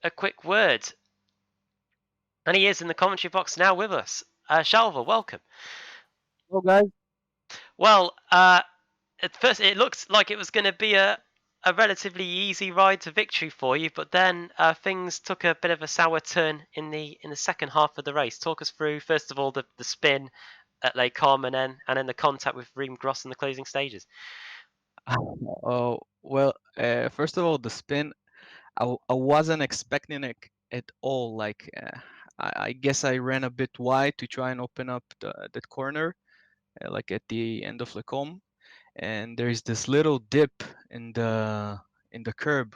a quick word. And he is in the commentary box now with us. Shalva, welcome. Hello, guys. Well, at first it looked like it was going to be a relatively easy ride to victory for you, but then things took a bit of a sour turn in the second half of the race. Talk us through, first of all, the spin at Les Combes, and then the contact with Reem Gross in the closing stages. Oh, well, first of all, the spin, I wasn't expecting it at all. Like, I guess I ran a bit wide to try and open up that corner, like at the end of Les Combes, and there's this little dip in the curb,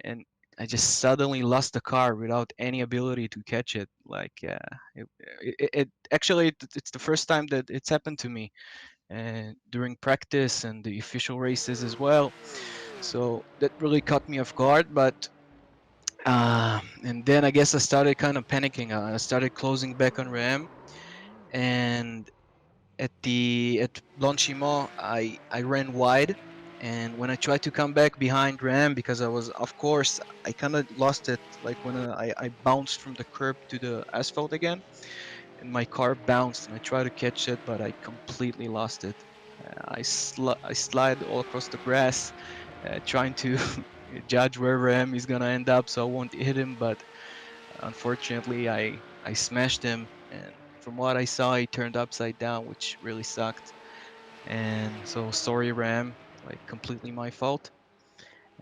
and I just suddenly lost the car without any ability to catch it. Like, it's the first time that it's happened to me, and during practice and the official races as well. So that really caught me off guard. But and then I guess I started kind of panicking. I started closing back on Ram, and at Blanchimont, I ran wide. And when I tried to come back behind Ram, because I was, of course, I kind of lost it. Like when I bounced from the curb to the asphalt again, and my car bounced, and I tried to catch it, but I completely lost it. I slide all across the grass, trying to judge where Ram is gonna end up, so I won't hit him. But unfortunately, I smashed him, and from what I saw, he turned upside down, which really sucked. And so sorry, Ram, like completely my fault.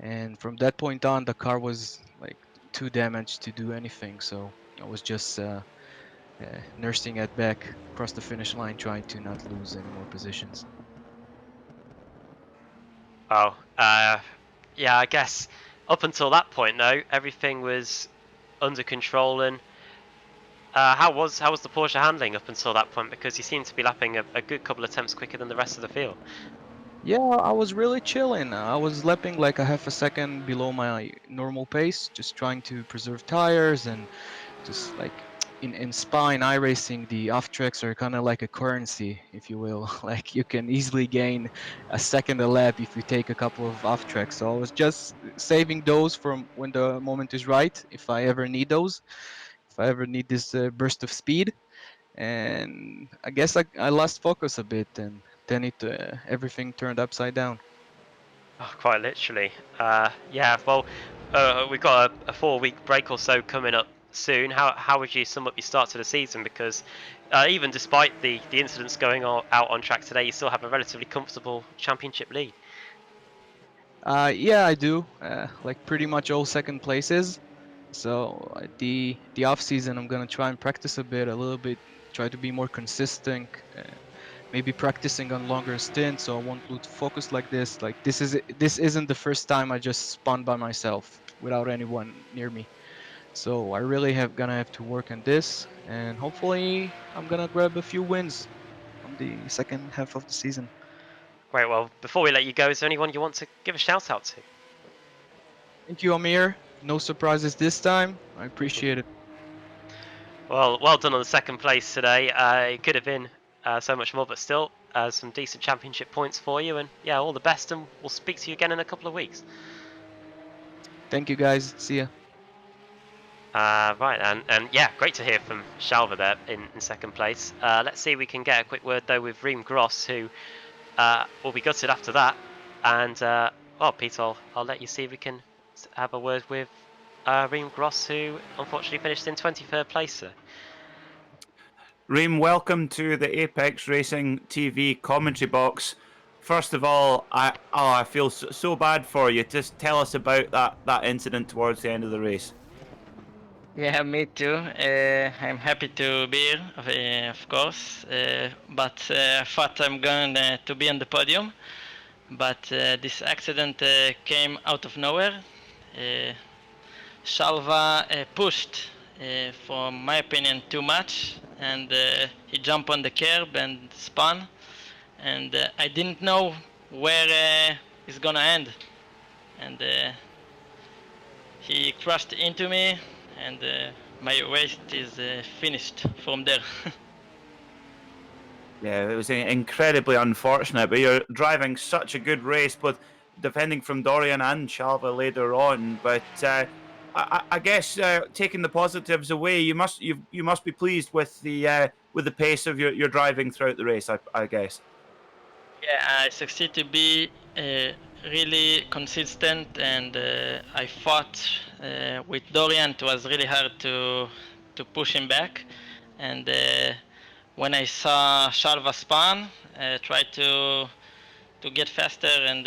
And from that point on, the car was like too damaged to do anything. So I was just nursing it back across the finish line, trying to not lose any more positions. Oh, yeah, I guess up until that point, though, everything was under control. And how was the Porsche handling up until that point? Because you seemed to be lapping a good couple of attempts quicker than the rest of the field. Yeah, I was really chilling. I was lapping like a half a second below my normal pace, just trying to preserve tires and just like in Spa in iRacing, the off tracks are kind of like a currency, if you will. Like you can easily gain a second a lap if you take a couple of off tracks. So I was just saving those from when the moment is right, if I ever need those, if I ever need this burst of speed. And I guess I lost focus a bit, and then everything turned upside down. Oh, quite literally. Yeah. Well, we've got a 4-week break or so coming up soon. How would you sum up your start to the season? Because even despite the incidents going out on track today, you still have a relatively comfortable championship lead. Yeah, I do. Like pretty much all second places. So the off season, I'm gonna try and practice a little bit, try to be more consistent. Maybe practicing on longer stints, so I won't lose focus like this. Like this isn't the first time I just spun by myself without anyone near me. So I really gonna have to work on this, and hopefully I'm gonna grab a few wins on the second half of the season. Great. Well, before we let you go, is there anyone you want to give a shout out to? Thank you, Amir. No surprises this time. I appreciate it. Well done on the second place today. It could have been so much more, but still, some decent championship points for you. And yeah, all the best, and we'll speak to you again in a couple of weeks. Thank you, guys. See ya. Right, and yeah, great to hear from Shalva there in second place. Let's see if we can get a quick word though with Reem Gross, who will be gutted after that. And well, Pete, I'll let you see if we can have a word with Reem Gross, who unfortunately finished in 23rd place, sir. Reem, welcome to the Apex Racing TV commentary box. First of all, I feel so bad for you. Just tell us about that incident towards the end of the race. Yeah, me too. I'm happy to be here, of course, but I thought I'm going to be on the podium. But this accident came out of nowhere. Shalva pushed, for my opinion, too much, and he jumped on the curb and spun, and I didn't know where it's gonna end, and he crashed into me, and my race is finished from there. Yeah, it was incredibly unfortunate, but you're driving such a good race, both defending from Dorian and Shalva later on. But I guess taking the positives away, you must be pleased with the pace of your driving throughout the race. I guess. Yeah, I succeed to be really consistent, and I fought with Dorian. It was really hard to push him back, and when I saw Shalva spawn, I tried to get faster and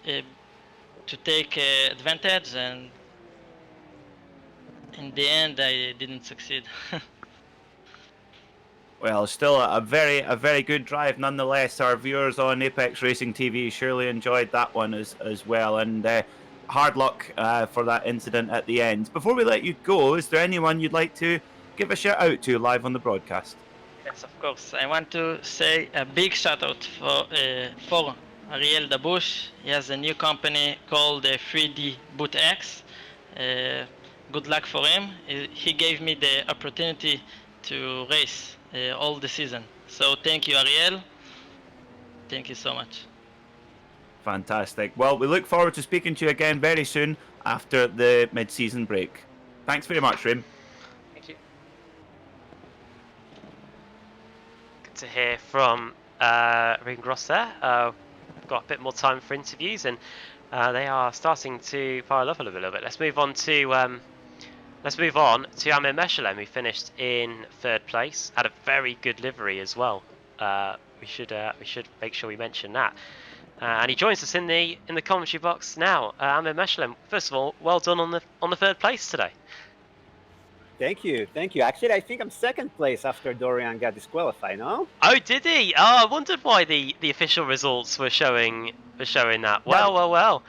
to take advantage, and in the end I didn't succeed. Well, still a very good drive nonetheless. Our viewers on Apex Racing TV surely enjoyed that one as well, and hard luck for that incident at the end. Before we let you go, is there anyone you'd like to give a shout out to live on the broadcast? Yes, of course. I want to say a big shout out for Ariel Dabush. He has a new company called 3D Boot X. Good luck for him. He gave me the opportunity to race all the season. So thank you, Ariel. Thank you so much. Fantastic. Well, we look forward to speaking to you again very soon after the mid-season break. Thanks very much, Reem. Thank you. Good to hear from Reem Gross there. We've got a bit more time for interviews, and they are starting to fire up a little bit. Let's move on to Amir Meshalem, who finished in 3rd place. Had a very good livery as well. We should make sure we mention that. And he joins us in the commentary box now. Amir Meshalem, first of all, well done on the 3rd place today. Thank you. Actually, I think I'm 2nd place after Dorian got disqualified. No? Oh, did he? Oh, I wondered why the official results were showing that. Well.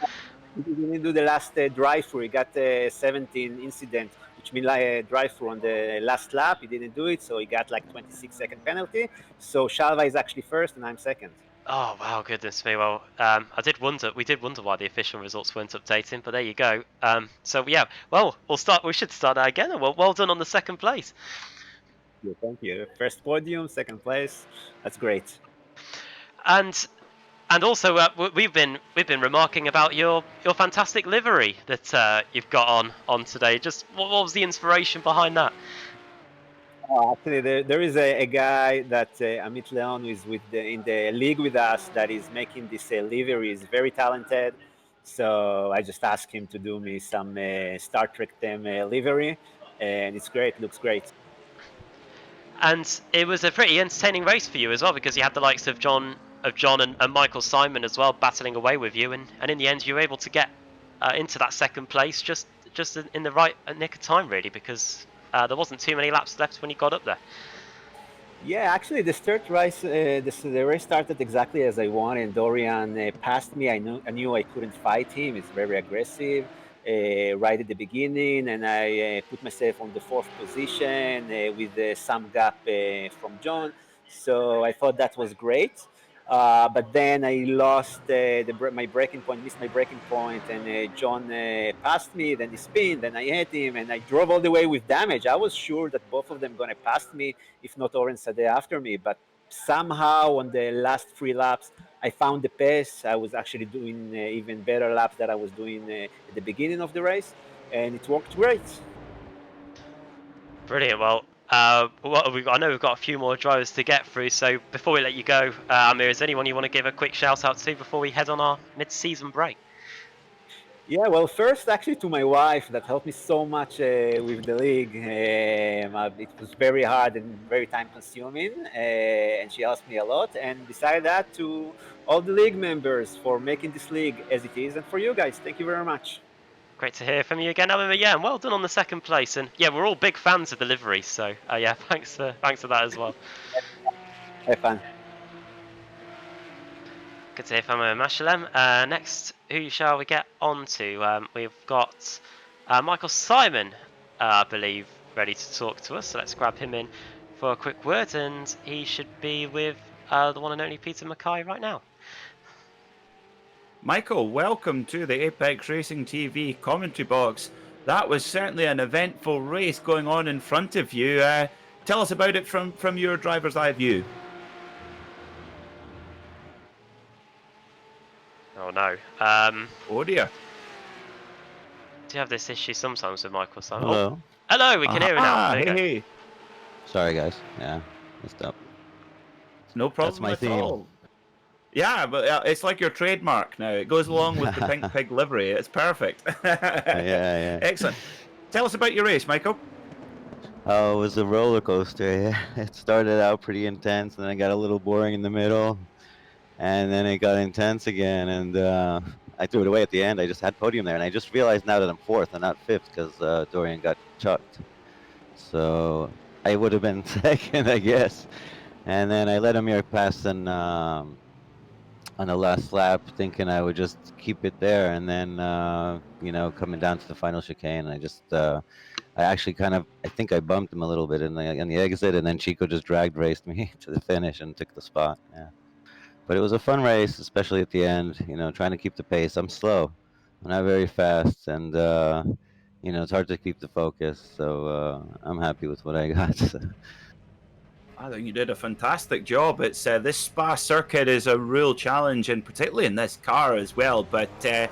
He didn't do the last drive-through. He got 17 incident, which means like a drive-through on the last lap. He didn't do it, so he got like 26-second penalty. So Shalva is actually 1st, and I'm 2nd. Oh wow, goodness me. Well, we did wonder why the official results weren't updating, but there you go. So yeah, well, we should start that again. Well done on the 2nd place. Yeah, thank you. 1st podium, 2nd place. That's great. And also we've been remarking about your fantastic livery that you've got on today. Just what was the inspiration behind that? Actually, there is a guy that Amit Leon, who is in the league with us, that is making this livery. He's very talented. So I just asked him to do me some Star Trek theme livery, and it's great. Looks great. And it was a pretty entertaining race for you as well, because you had the likes of John and Michael Simon as well battling away with you, and in the end you were able to get into that 2nd place just in the right nick of time, really, because there wasn't too many laps left when you got up there. Yeah, actually, the race started exactly as I wanted. Dorian passed me. I knew I couldn't fight him. He's very aggressive right at the beginning, and I put myself on the 4th position with some gap from John. So I thought that was great. But then I lost my braking point, missed my braking point, and John passed me. Then he spun, then I hit him, and I drove all the way with damage. I was sure that both of them gonna pass me, if not Oren Sadeh after me. But somehow on the last 3 laps, I found the pace. I was actually doing even better laps that I was doing at the beginning of the race, and it worked great. Brilliant. Well, I know we've got a few more drivers to get through. So before we let you go, Amir, is there anyone you want to give a quick shout out to before we head on our mid-season break? Yeah, well, first actually to my wife that helped me so much with the league. It was very hard and very time consuming, and she helped me a lot. And beside that, to all the league members for making this league as it is, and for you guys, thank you very much. Great to hear from you again, Amir. Yeah, and well done on the second place. And yeah, we're all big fans of the livery. So yeah, thanks for that as well. Have fun. Good to hear from Mashalem. Next, who shall we get on to? We've got Michael Simon, I believe, ready to talk to us. So let's grab him in for a quick word, and he should be with the one and only Peter Mackay right now. Michael, welcome to the Apex Racing TV commentary box. That was certainly an eventful race going on in front of you. Tell us about it from your driver's eye view. Oh no. Oh dear. Do you have this issue sometimes with Michael Simon? Hello. Oh, hello, we can hear him now. There you go. Hey. Sorry, guys. Yeah, messed up. No problem That's my at theme. all. Yeah, but it's like your trademark now. It goes along with the pink pig livery. It's perfect. Yeah. Excellent. Tell us about your race, Michael. Oh, it was a roller coaster. Yeah. It started out pretty intense, and then it got a little boring in the middle, and then it got intense again, and I threw it away at the end. I just had podium there, and I just realized now that I'm fourth and not fifth because Dorian got chucked. So I would have been second, I guess. And then I let Amir pass on the last lap, thinking I would just keep it there, and then coming down to the final chicane, I just I actually I think I bumped him a little bit in the exit, and then Chico just drag raced me to the finish and took the spot. Yeah, but it was a fun race, especially at the end. Trying to keep the pace. I'm slow, I'm not very fast, and it's hard to keep the focus. So I'm happy with what I got. I think you did a fantastic job. It's this Spa circuit is a real challenge, and particularly in this car as well. But I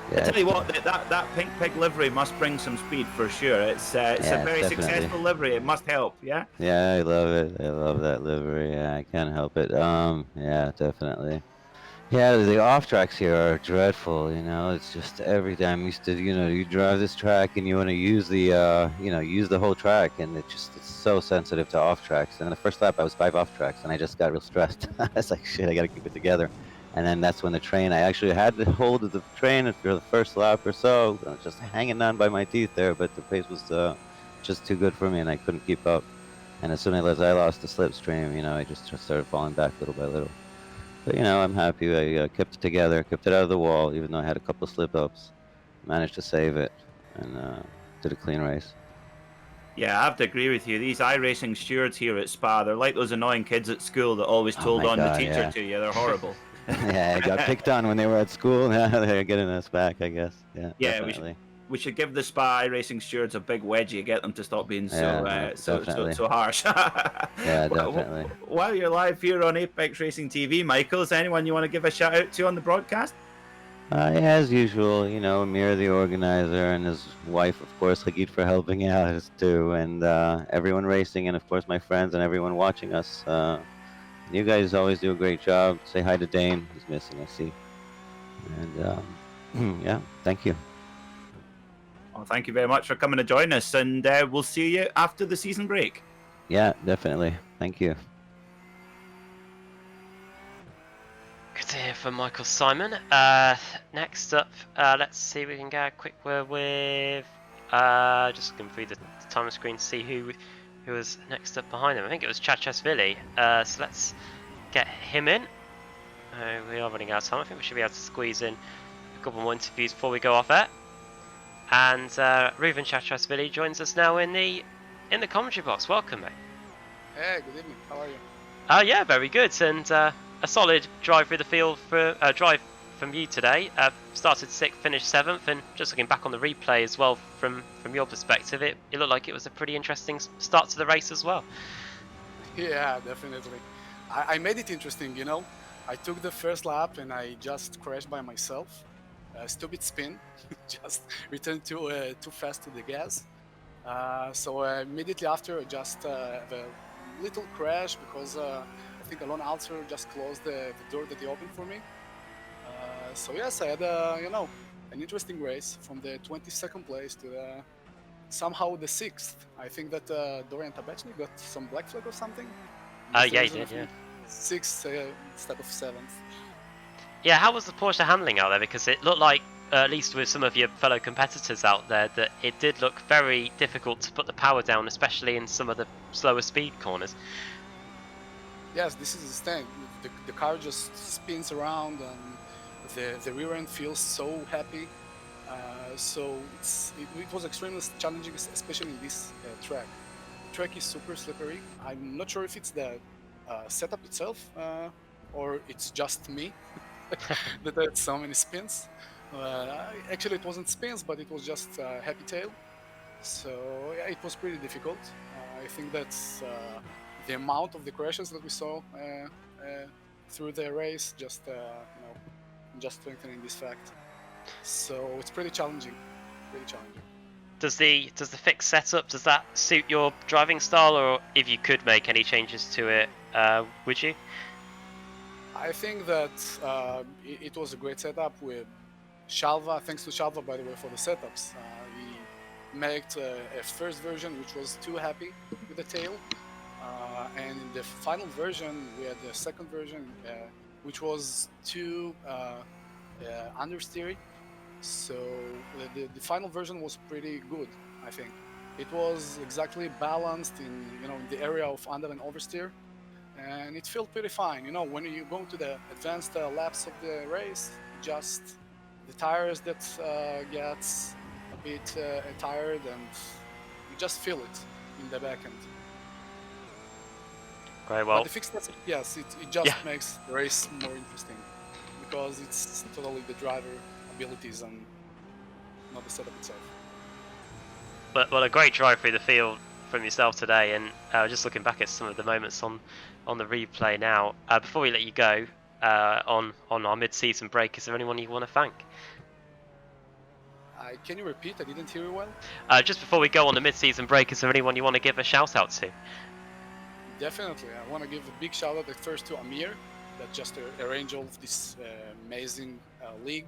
tell you what, that pink pig livery must bring some speed for sure. It's a very definitely. successful livery. It must help. Yeah. Yeah, I love it. I love that livery. Yeah, I can't help it. Yeah, definitely. Yeah, the off tracks here are dreadful. It's just every time you drive this track and you want to use the whole track, and it's so sensitive to off tracks. And the first lap I was 5 off tracks, and I just got real stressed. I was like, shit, I got to keep it together. And then that's when I actually had the hold of the train for the first lap or so. I was just hanging on by my teeth there, but the pace was just too good for me, and I couldn't keep up. And as soon as I lost the slipstream, I just started falling back little by little. But I'm happy. I kept it together, kept it out of the wall, even though I had a couple of slip-ups. Managed to save it, and did a clean race. Yeah, I have to agree with you. These iRacing stewards here at Spa, they're like those annoying kids at school that always told on the teacher to you. They're horrible. Yeah, I got picked on when they were at school. Now they're getting us back, I guess. Yeah, definitely. We should give the Spa iRacing stewards a big wedgie, get them to stop being so harsh. Yeah, definitely. While you're live here on Apex Racing TV, Michael, is there anyone you want to give a shout out to on the broadcast? As usual, Amir, the organizer, and his wife, of course, Hagit, for helping out too, and everyone racing, and of course my friends and everyone watching us. You guys always do a great job. Say hi to Dane. He's missing, I see. And yeah, thank you. Well, thank you very much for coming to join us, and we'll see you after the season break. Yeah, definitely. Thank you. Good to hear from Michael Simon. Next up, let's see if we can get a quick word with... just looking through the timer screen to see who was next up behind him. I think it was Chachasvili. So let's get him in. We are running out of time. I think we should be able to squeeze in a couple more interviews before we go off air. And Reuven Chachasvili joins us now in the commentary box. Welcome, mate. Hey, good evening. How are you? Yeah, very good. And a solid drive through the field drive from you today. Started 6th, finished 7th, and just looking back on the replay as well from your perspective, it looked like it was a pretty interesting start to the race as well. Yeah, definitely. I made it interesting, you know. I took the first lap and I just crashed by myself. Stupid spin, just returned too fast to the gas. So immediately after, I just have a little crash because I think Alon Alter just closed the door that he opened for me. So yes, I had an interesting race from the 22nd place to somehow the 6th. I think that Dorian Tabachny got some black flag or something. Yeah, he did, yeah. 6th instead of 7th. Yeah, how was the Porsche handling out there? Because it looked like, at least with some of your fellow competitors out there, that it did look very difficult to put the power down, especially in some of the slower speed corners. Yes, this is the thing. The car just spins around and the rear end feels so happy. So it was extremely challenging, especially in this track. The track is super slippery. I'm not sure if it's the setup itself or it's just me that had so many spins. Actually, it wasn't spins, but it was just happy tail. So yeah, it was pretty difficult. I think that's the amount of the crashes that we saw through the race just just strengthening this fact. So it's pretty challenging. Pretty challenging. Does the fixed setup, does that suit your driving style, or if you could make any changes to it, would you? I think that it was a great setup with Shalva. Thanks to Shalva, by the way, for the setups. We made a first version which was too happy with the tail, and in the final version we had the second version which was too understeery. So the final version was pretty good. I think it was exactly balanced in in the area of under and oversteer. And it felt pretty fine. When you go to the advanced laps of the race, just the tires that gets a bit tired, and you just feel it in the back end. Very well. But the fixed setup, yes, it just makes the race more interesting because it's totally the driver abilities and not the setup itself. But a great drive through the field from yourself today, and just looking back at some of the moments on the replay now. Before we let you go, on our mid-season break, is there anyone you want to thank? Can you repeat? I didn't hear you well. Just before we go on the mid-season break, is there anyone you want to give a shout out to? Definitely, I want to give a big shout out first to Amir, that just arranged all of this amazing league.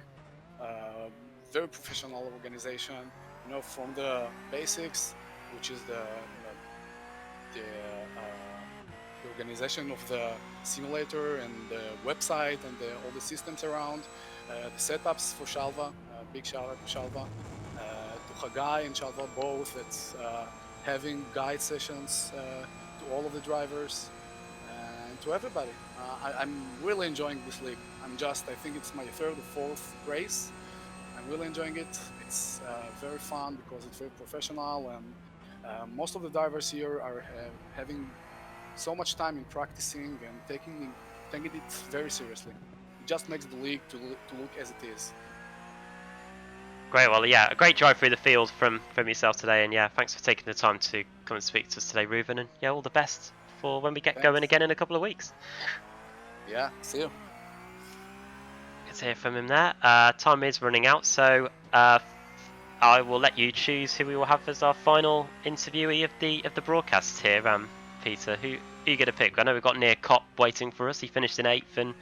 Very professional organization. From the basics, which is the organization of the simulator and the website and all the systems around, the setups for Shalva. Big shout out to Shalva, to Hagai and Shalva both. That's having guide sessions to all of the drivers and to everybody. I'm really enjoying this league. I think it's my third or fourth race. I'm really enjoying it. It's very fun because it's very professional, and most of the drivers here are having so much time in practicing and taking it very seriously. It just makes the league to look as it is. Great, well, yeah, a great drive through the field from yourself today, and yeah, thanks for taking the time to come and speak to us today, Reuven, and yeah, all the best for when we get going again in a couple of weeks. Yeah, see you. Good to hear from him there. Time is running out, so I will let you choose who we will have as our final interviewee of the broadcast here. Peter, who are you going to pick? I know we've got Nir Kopp waiting for us. He finished in 8th, and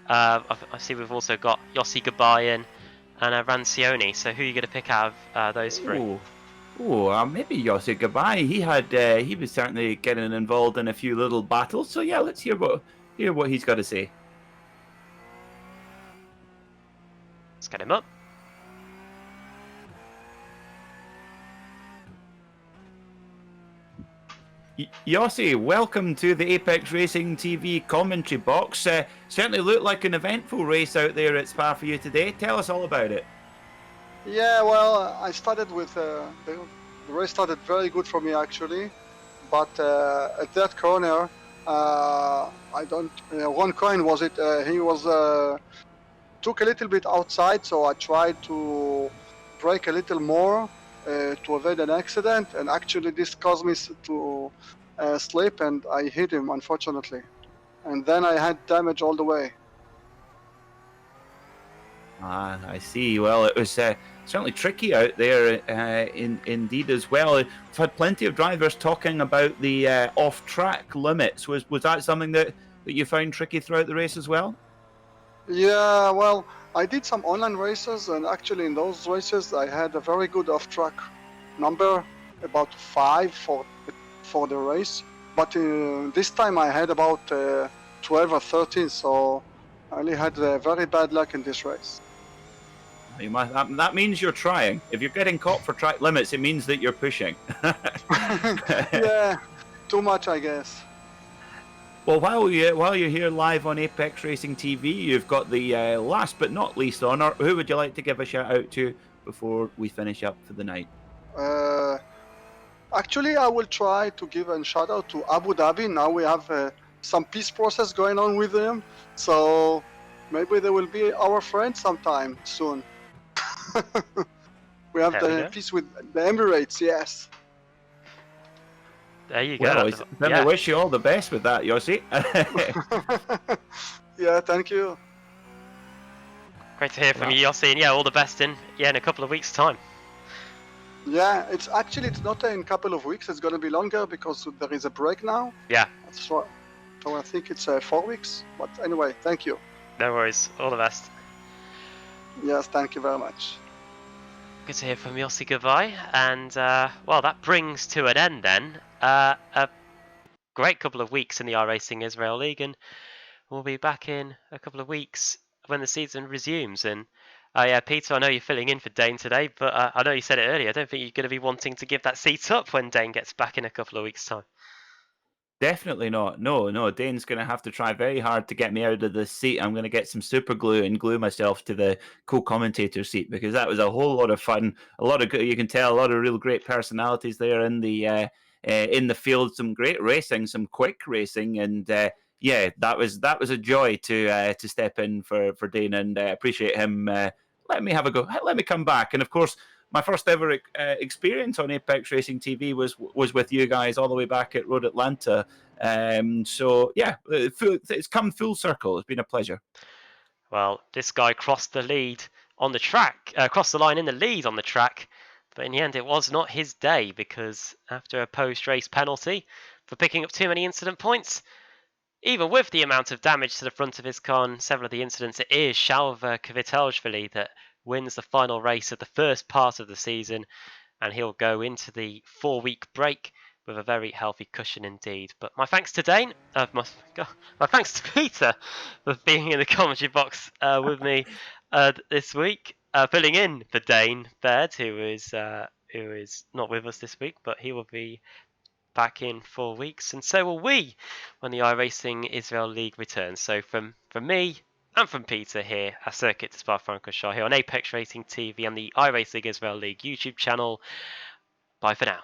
I see we've also got Yossi Gabayan and Rancioni. So who are you going to pick out of those three? Maybe Yossi Gabai. He was certainly getting involved in a few little battles. So yeah, let's hear what he's got to say. Let's get him up. Yossi, welcome to the Apex Racing TV commentary box. Certainly looked like an eventful race out there at Spa for you today. Tell us all about it. Yeah, well, I started with the race started very good for me actually, but at that corner, Ron Cohen was it? He was took a little bit outside, so I tried to brake a little more to avoid an accident, and actually this caused me to slip, and I hit him, unfortunately. and then I had damage all the way. Ah, I see. Well, it was certainly tricky out there, indeed as well. We've had plenty of drivers talking about the off-track limits. Was that something that you found tricky throughout the race as well? Yeah, well, I did some online races, and actually in those races I had a very good off-track number, about 5 for the race. But this time I had about 12 or 13, so I really had very bad luck in this race. You must, that means you're trying. If you're getting caught for track limits, it means that you're pushing. Yeah, too much, I guess. Well, while you're here live on Apex Racing TV, you've got the last but not least honour. Who would you like to give a shout out to before we finish up for the night? Actually, I will try to give a shout out to Abu Dhabi. Now we have some peace process going on with them, so maybe they will be our friends sometime soon. We have the peace with the Emirates, yes. There you go. Well, then I wish you all the best with that, Yossi. Yeah, thank you. Great to hear from you, Yossi, and all the best in a couple of weeks' time. Yeah, it's not in a couple of weeks. It's going to be longer because there is a break now. Yeah. So I think it's 4 weeks. But anyway, thank you. No worries. All the best. Yes, thank you very much. Good to hear from Yossi Gavai. And, well, that brings to an end then a great couple of weeks in the iRacing Israel League. And we'll be back in a couple of weeks when the season resumes. And Peter, I know you're filling in for Dane today, but I know you said it earlier. I don't think you're going to be wanting to give that seat up when Dane gets back in a couple of weeks' time. Definitely not. No. Dane's going to have to try very hard to get me out of this seat. I'm going to get some super glue and glue myself to the co-commentator seat because that was a whole lot of fun. A lot of you can tell a lot of real great personalities there in the field. Some great racing, some quick racing, and that was a joy to step in for Dane, and appreciate him. Let me have a go. Let me come back, and of course, my first ever experience on Apex Racing TV was with you guys all the way back at Road Atlanta. So yeah, it's come full circle. It's been a pleasure. Well, this guy crossed the lead on the track, crossed the line in the lead on the track, but in the end it was not his day because after a post-race penalty for picking up too many incident points, even with the amount of damage to the front of his car and several of the incidents, it is Shalva Kvitelashvili that wins the final race of the first part of the season, and he'll go into the 4-week break with a very healthy cushion indeed. But my thanks to Dane, my thanks to Peter for being in the commentary box with me this week, filling in for Dane Baird, who is not with us this week, but he will be back in 4 weeks, and so will we when the iRacing Israel League returns. So from me and from Peter here at Circuit to Spa-Francorchamps here on Apex Racing TV and the iRacing Israel League YouTube channel. Bye for now.